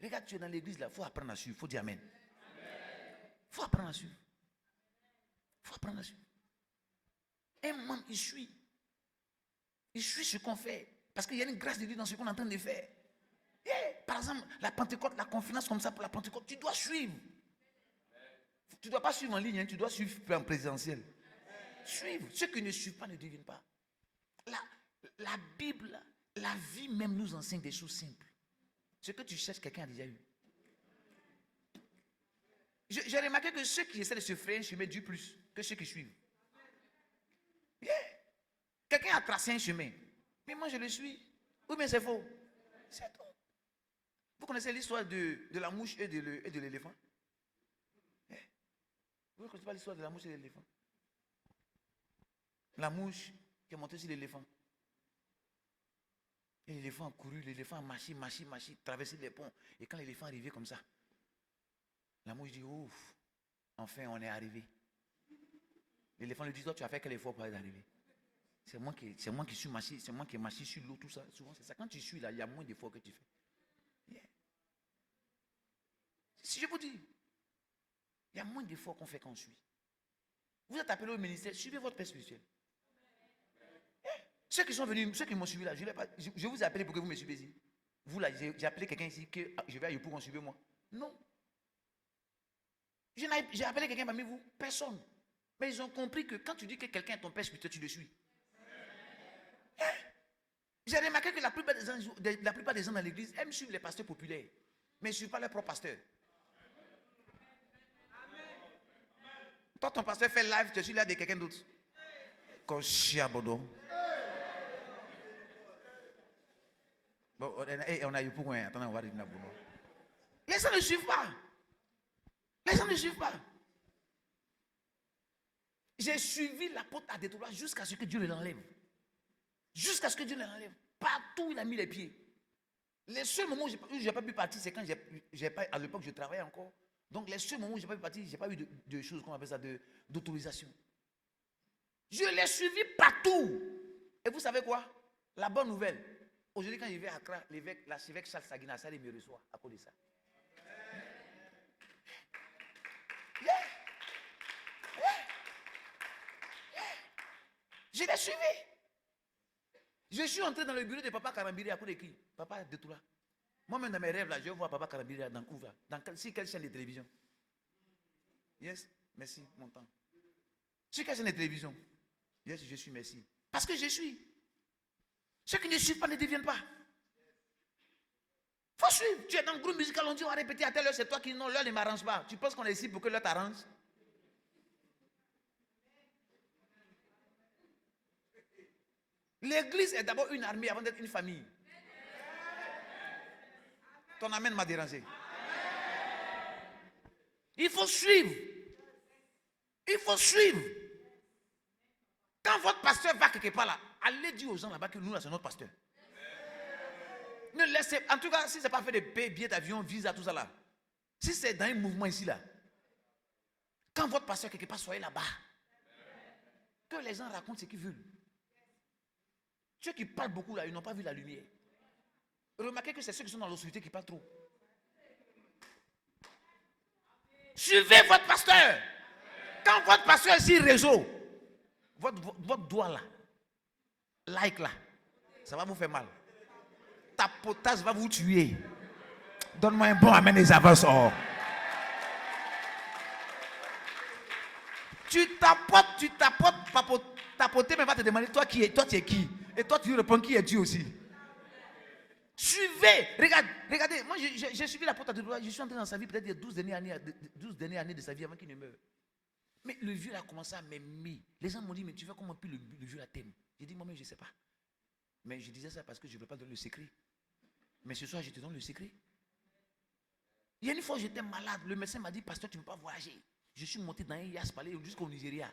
Regarde, tu es dans l'église là, il faut apprendre à suivre. Il faut dire Amen. Il faut apprendre à suivre. Il faut apprendre à suivre. Un membre, il suit. Il suit ce qu'on fait. Parce qu'il y a une grâce de Dieu dans ce qu'on est en train de faire. Yeah. Par exemple, la Pentecôte, la conférence comme ça pour la Pentecôte, tu dois suivre. Tu ne dois pas suivre en ligne, hein, tu dois suivre en présentiel. Suivre. Ceux qui ne suivent pas ne deviennent pas. La Bible, la vie même nous enseigne des choses simples. Ce que tu cherches, quelqu'un a déjà eu. J'ai remarqué que ceux qui essaient de se frayer un chemin durent plus que ceux qui suivent. Yeah. Quelqu'un a tracé un chemin, mais moi je le suis. Ou bien c'est faux. C'est tout. Vous connaissez l'histoire de la mouche et de l'éléphant? Yeah. Vous ne connaissez pas l'histoire de la mouche et de l'éléphant? La mouche qui est montée sur l'éléphant. Et l'éléphant a couru, l'éléphant a marché, traversé les ponts. Et quand l'éléphant est arrivé comme ça, la mouche dit, ouf, enfin on est arrivé. L'éléphant lui dit, toi tu as fait quel effort pour arriver? C'est moi qui suis marché, c'est moi qui ai marché sur l'eau, tout ça. Souvent c'est ça. Quand tu suis là, il y a moins d'efforts que tu fais. Yeah. Si je vous dis, il y a moins d'efforts qu'on fait quand on suit. Vous êtes appelé au ministère, suivez votre père spirituel. Ceux qui sont venus, ceux qui m'ont suivi là, je vous ai appelé pour que vous me suivez ici. Vous là, j'ai appelé quelqu'un ici que je vais à Yopou qu'on suive moi. Non. J'ai appelé quelqu'un parmi vous, personne. Mais ils ont compris que quand tu dis que quelqu'un est ton père spirituel, tu le suis. J'ai remarqué que la plupart des gens dans l'église aiment suivre les pasteurs populaires, mais ils ne suivent pas leur propre pasteur. Toi, ton pasteur fait live, tu suis là de quelqu'un d'autre. Comme Chiabodo. Bon, on a eu pour moi. Attendez, on va dire là. Les gens ne suivent pas. Les gens ne suivent pas. J'ai suivi l'apôtre à Détola jusqu'à ce que Dieu l'enlève. Jusqu'à ce que Dieu l'enlève. Partout il a mis les pieds. Les seuls moments où je n'ai pas pu partir, c'est quand à l'époque je travaillais encore. Donc les seuls moments où je n'ai pas pu partir, je n'ai pas eu de choses qu'on appelle ça d'autorisation. Je l'ai suivi partout. Et vous savez quoi? La bonne nouvelle. Aujourd'hui, quand je vais à Accra, l'archevêque Charles Sagina, ça, il me reçoit à cause de ça. Yeah. Yeah. Yeah. Je l'ai suivi. Je suis entré dans le bureau de Papa Karambiri à cause de qui? Papa de Toula. Moi-même, dans mes rêves, là, je vois Papa Karambiri dans Couva. Sur quelle chaîne de télévision? Yes, merci, mon temps. Sur quelle chaîne de télévision? Yes, je suis, merci. Parce que je suis. Ceux qui ne suivent pas ne deviennent pas. Il faut suivre. Tu es dans le groupe musical, on dit on va répéter à telle heure, c'est toi qui non, l'heure ne m'arrange pas. Tu penses qu'on est ici pour que l'heure t'arrange? L'église est d'abord une armée avant d'être une famille. Ton amen m'a dérangé. Il faut suivre. Il faut suivre. Quand votre pasteur va quelque part là, allez dire aux gens là-bas que nous là c'est notre pasteur. Ne laissez, en tout cas, si ce n'est pas fait de billets d'avion, visa, tout ça là. Si c'est dans un mouvement ici là, Quand votre pasteur quelque part, soyez là-bas. Que les gens racontent ce qu'ils veulent. Ceux qui parlent beaucoup là, ils n'ont pas vu la lumière. Remarquez que c'est ceux qui sont dans l'obscurité qui parlent trop. Suivez votre pasteur. Quand votre pasteur est sur réseau, votre doigt là, like là, ça va vous faire mal. Tapotage va vous tuer. Donne-moi un bon amen des avances. Oh. Tu tapotes, tapoter, mais va te demander, toi tu es qui? Et toi tu lui réponds, qui es-tu aussi? Suivez, regardez, moi j'ai suivi l'apôtre de Dieu, je suis entré dans sa vie peut-être il y a 12 dernières années de sa vie avant qu'il ne meure. Mais le vieux a commencé à m'aimer. Les gens m'ont dit, mais tu vois comment le vieux la t'aime? J'ai dit, moi-même je ne sais pas. Mais je disais ça parce que je ne veux pas donner le secret. Mais ce soir, je te donne le secret. Il y a une fois, j'étais malade. Le médecin m'a dit, pasteur, tu ne peux pas voyager. Je suis monté dans un yacht pour aller jusqu'au Nigeria.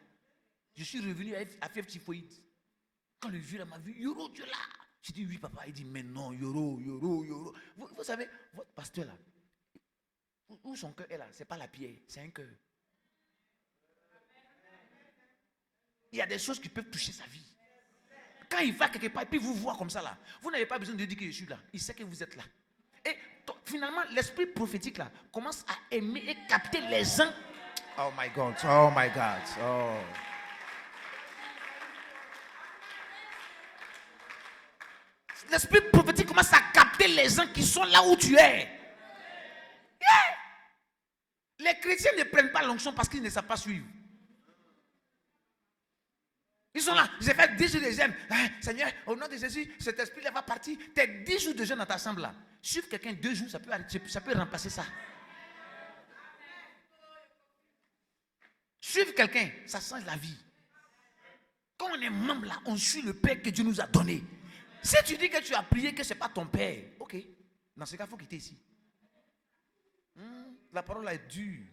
Je suis revenu à fièvre typhoïde. Quand le vieux m'a vu, Yoro, Dieu là. J'ai dit, oui, papa. Il dit, mais non, Yoro. Vous savez, votre pasteur là, où son cœur est là, ce n'est pas la pierre, c'est un cœur. Il y a des choses qui peuvent toucher sa vie. Quand il va quelque part et puis vous voit comme ça là, vous n'avez pas besoin de dire que je suis là. Il sait que vous êtes là. Et finalement, l'esprit prophétique là commence à aimer et capter les gens. Oh my God, oh my God, oh. L'esprit prophétique commence à capter les gens qui sont là où tu es. Yeah. Les chrétiens ne prennent pas l'onction parce qu'ils ne savent pas suivre. Ils sont là, j'ai fait 10 jours de jeûne. Seigneur, au nom de Jésus, cet esprit-là va partir. Tes 10 jours de jeûne dans ta chambre là. Suivre quelqu'un 2 jours, ça peut remplacer ça. Suivre quelqu'un, ça change la vie. Quand on est membre là, on suit le Père que Dieu nous a donné. Si tu dis que tu as prié que ce n'est pas ton Père, ok. Dans ce cas, il faut quitter ici. La parole là est dure.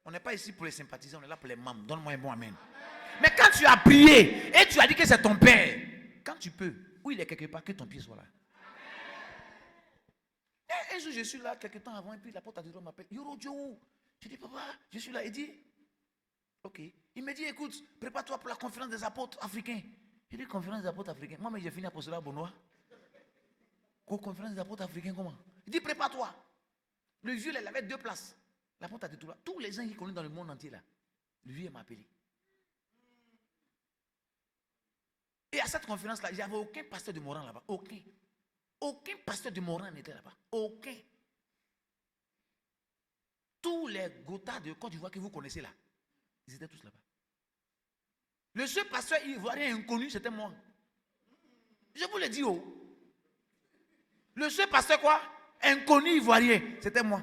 On n'est pas ici pour les sympathisants, on est là pour les membres. Donne-moi un bon amen. Mais quand tu as prié et tu as dit que c'est ton Père, quand tu peux, où il est quelque part, que ton pied soit là. Et un jour, je suis là, quelques temps avant, et puis la porte à Dieu m'appelle. Yoro Dieu, je dis, papa, je suis là. Il dit, ok. Il me dit, écoute, prépare-toi pour la conférence des apôtres africains. Je dis, conférence des apôtres africains. Moi, mais j'ai fini apostolat à Bonois. Conférence des apôtres africains, comment? Il dit, prépare-toi. Le vieux, il avait 2 places. La porte à Dieu, tous les gens qui connaissent dans le monde entier, là, le vieux m'a appelé. Et à cette conférence-là, il n'y avait aucun pasteur de Moran là-bas. Aucun. Aucun pasteur de Moran n'était là-bas. Aucun. Tous les Gotas de Côte d'Ivoire que vous connaissez là, ils étaient tous là-bas. Le seul pasteur ivoirien inconnu, c'était moi. Je vous le dis, oh. Le seul pasteur quoi? Inconnu ivoirien, c'était moi.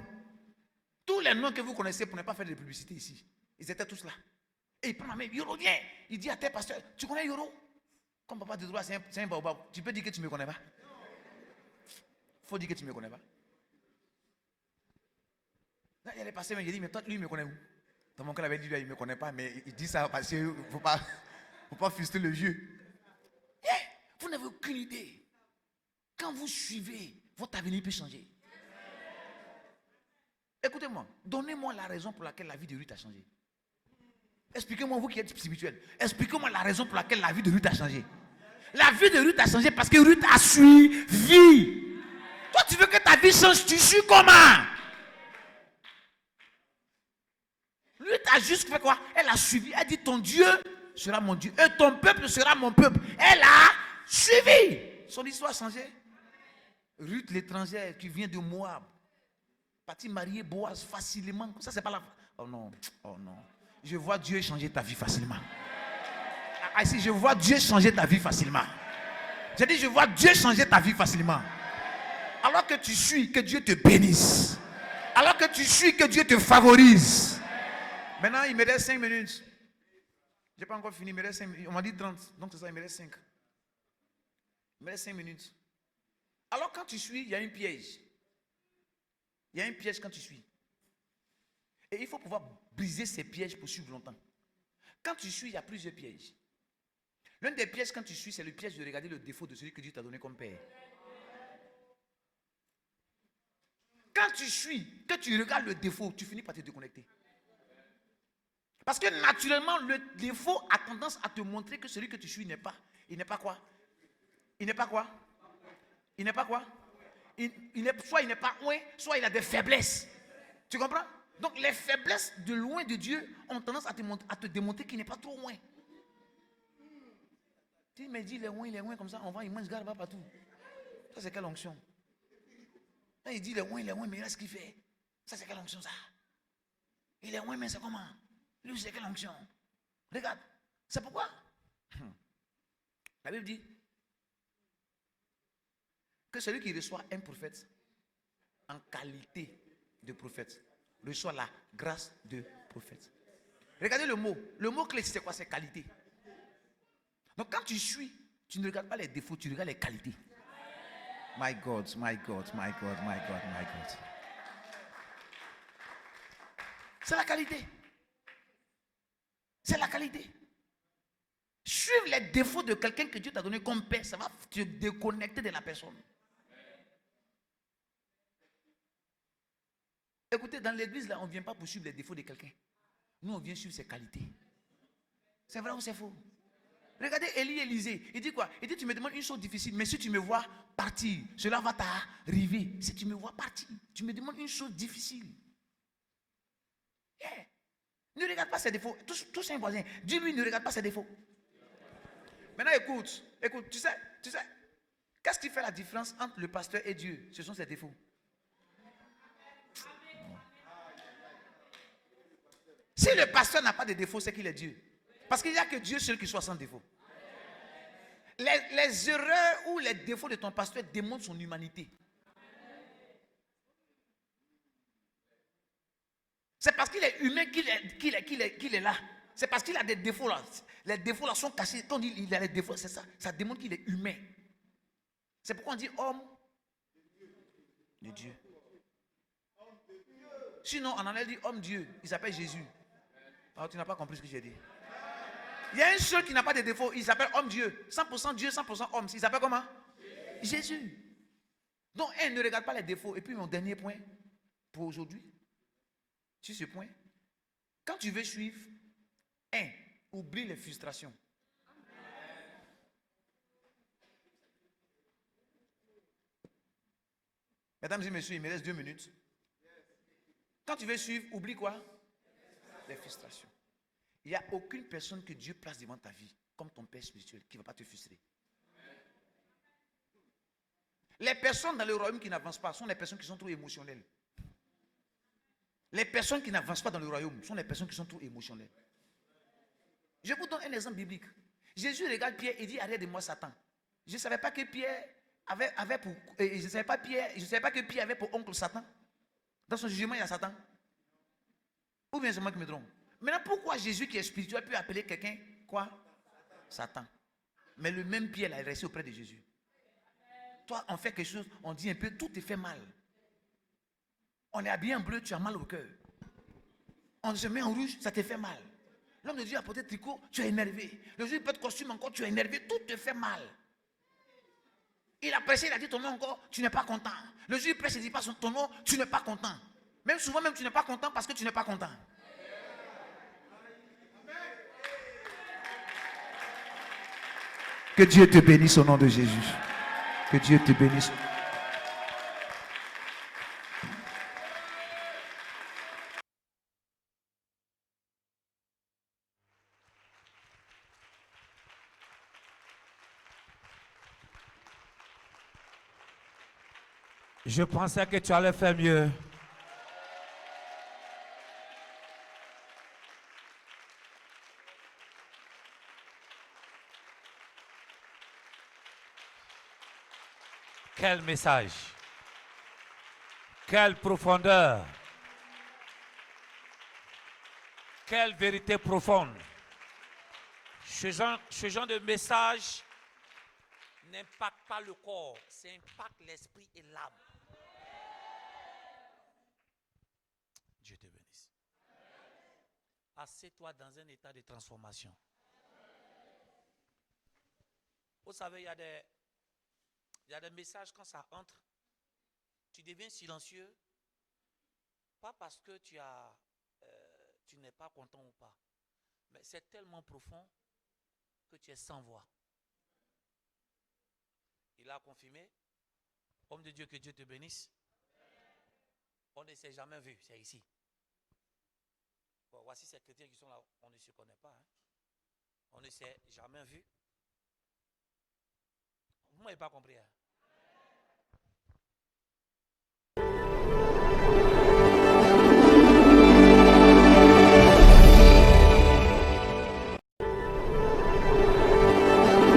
Tous les noms que vous connaissez pour ne pas faire de publicité ici, ils étaient tous là. Et il prend ma main, Yoro, viens. Il dit à tes pasteurs, tu connais Yoro? Comme papa de droit, c'est un baobab. Tu peux dire que tu ne me connais pas? Il faut dire que tu ne me connais pas. Là, il y a les pasteurs, mais j'ai dit, mais toi, lui, il me connaît où? Dans mon cas, il avait dit, il ne me connaît pas, mais il dit ça parce qu'il ne faut pas frustrer le vieux. Yeah, vous n'avez aucune idée. Quand vous suivez, votre avenir peut changer. Écoutez-moi, donnez-moi la raison pour laquelle la vie de Ruth a changé. Expliquez-moi, vous qui êtes spirituel, expliquez-moi la raison pour laquelle la vie de Ruth a changé. La vie de Ruth a changé parce que Ruth a suivi. Toi, tu veux que ta vie change, tu suis comment? Ruth a juste fait quoi? Elle a suivi. Elle dit, ton Dieu sera mon Dieu et ton peuple sera mon peuple. Elle a suivi. Son histoire a changé. Ruth, l'étrangère qui vient de Moab, partie marier Boaz facilement. Ça, c'est pas la... Oh non, oh non. Je vois Dieu changer ta vie facilement. Ici, je vois Dieu changer ta vie facilement. J'ai dit, je vois Dieu changer ta vie facilement. Alors que tu suis, que Dieu te bénisse. Alors que tu suis, que Dieu te favorise. Maintenant, il me reste 5 minutes. Je n'ai pas encore fini, il me reste 5 minutes. On m'a dit 30, donc c'est ça, il me reste 5. Il me reste 5 minutes. Alors quand tu suis, il y a un piège. Il y a un piège quand tu suis. Et il faut pouvoir briser ces pièges pour suivre longtemps. Quand tu suis, il y a plusieurs pièges. L'un des pièges quand tu suis, c'est le piège de regarder le défaut de celui que Dieu t'a donné comme père. Quand tu suis, que tu regardes le défaut, tu finis par te déconnecter. Parce que naturellement, le défaut a tendance à te montrer que celui que tu suis n'est pas. Il n'est pas quoi? Il n'est pas quoi? Il n'est pas quoi? Soit il n'est pas loin, soit il a des faiblesses. Tu comprends? Donc les faiblesses de loin de Dieu ont tendance à te démontrer qu'il n'est pas trop loin. Tu me dis il est loin comme ça, on va, il mange garba partout. Ça c'est quelle onction? Là, il dit il est loin, mais là ce qu'il fait. Ça c'est quelle onction ça? Il est loin, mais c'est comment? Lui c'est quelle onction? Regarde, c'est pourquoi la Bible dit que celui qui reçoit un prophète en qualité de prophète reçoit la grâce de prophète. Regardez le mot clé c'est quoi? C'est qualité. Donc quand tu suis, tu ne regardes pas les défauts, tu regardes les qualités. My God, my God, my God, my God, my God. C'est la qualité. C'est la qualité. Suivre les défauts de quelqu'un que Dieu t'a donné comme père, ça va te déconnecter de la personne. Écoutez, dans l'église, là, on ne vient pas pour suivre les défauts de quelqu'un. Nous, on vient suivre ses qualités. C'est vrai ou c'est faux? Regardez Élie et Élisée. Il dit quoi? Il dit, tu me demandes une chose difficile, mais si tu me vois partir, cela va t'arriver. Si tu me vois partir, tu me demandes une chose difficile. Yeah. Ne regarde pas ses défauts. Tous un voisin. Dis-lui, ne regarde pas ses défauts. Maintenant, écoute, tu sais, qu'est-ce qui fait la différence entre le pasteur et Dieu? Ce sont ses défauts. Si le pasteur n'a pas de défauts, c'est qu'il est Dieu. Parce qu'il n'y a que Dieu seul qui soit sans défaut. Les erreurs ou les défauts de ton pasteur démontrent son humanité. C'est parce qu'il est humain qu'il est là. C'est parce qu'il a des défauts là. Les défauts là sont cachés. Quand il a les défauts, c'est ça. Ça démontre qu'il est humain. C'est pourquoi on dit homme de Dieu. Sinon, on en a dit homme Dieu. Il s'appelle Jésus. Alors tu n'as pas compris ce que j'ai dit. Il y a un seul qui n'a pas de défaut. Il s'appelle homme Dieu. 100% Dieu, 100% homme. Il s'appelle comment? Jésus. Donc, ne regarde pas les défauts. Et puis, mon dernier point pour aujourd'hui. Sur ce point. Quand tu veux suivre, oublie les frustrations. Mesdames et messieurs, il me reste 2 minutes. Quand tu veux suivre, oublie quoi? Les frustrations. Il n'y a aucune personne que Dieu place devant ta vie, comme ton Père spirituel, qui ne va pas te frustrer. Les personnes dans le royaume qui n'avancent pas sont les personnes qui sont trop émotionnelles. Les personnes qui n'avancent pas dans le royaume sont les personnes qui sont trop émotionnelles. Je vous donne un exemple biblique. Jésus regarde Pierre et dit, arrête de moi Satan. Je ne savais pas que Pierre avait pour... Je ne savais pas que Pierre avait pour oncle Satan. Dans son jugement, il y a Satan. Ou bien c'est moi qui me trompe. Maintenant, pourquoi Jésus qui est spirituel peut appeler quelqu'un quoi? Satan. Mais le même Pierre là, est resté auprès de Jésus. Toi, on fait quelque chose, on dit un peu, tout te fait mal. On est habillé en bleu, tu as mal au cœur. On se met en rouge, ça te fait mal. L'homme de Dieu a porté tricot, tu es énervé. Le jour il peut de costume encore, tu es énervé, tout te fait mal. Il a prêché, il a dit ton nom encore, tu n'es pas content. Le jour il prêche, il ne dit pas ton nom, tu n'es pas content. Même souvent, même tu n'es pas content parce que tu n'es pas content. Que Dieu te bénisse au nom de Jésus. Que Dieu te bénisse. Je pensais que tu allais faire mieux. Quel message. Quelle profondeur. Quelle vérité profonde. Ce genre de message n'impacte pas le corps, ça impacte l'esprit et l'âme. Dieu te bénisse. Assieds-toi dans un état de transformation. Vous savez, il y a des messages quand ça entre, tu deviens silencieux, pas parce que tu n'es pas content ou pas, Mais c'est tellement profond que tu es sans voix. Il a confirmé. Homme de Dieu, que Dieu te bénisse. On ne s'est jamais vu, c'est ici. Bon, voici ces chrétiens qui sont là, on ne se connaît pas. Hein. On ne s'est jamais vu. Vous ne m'avez pas compris. Hein?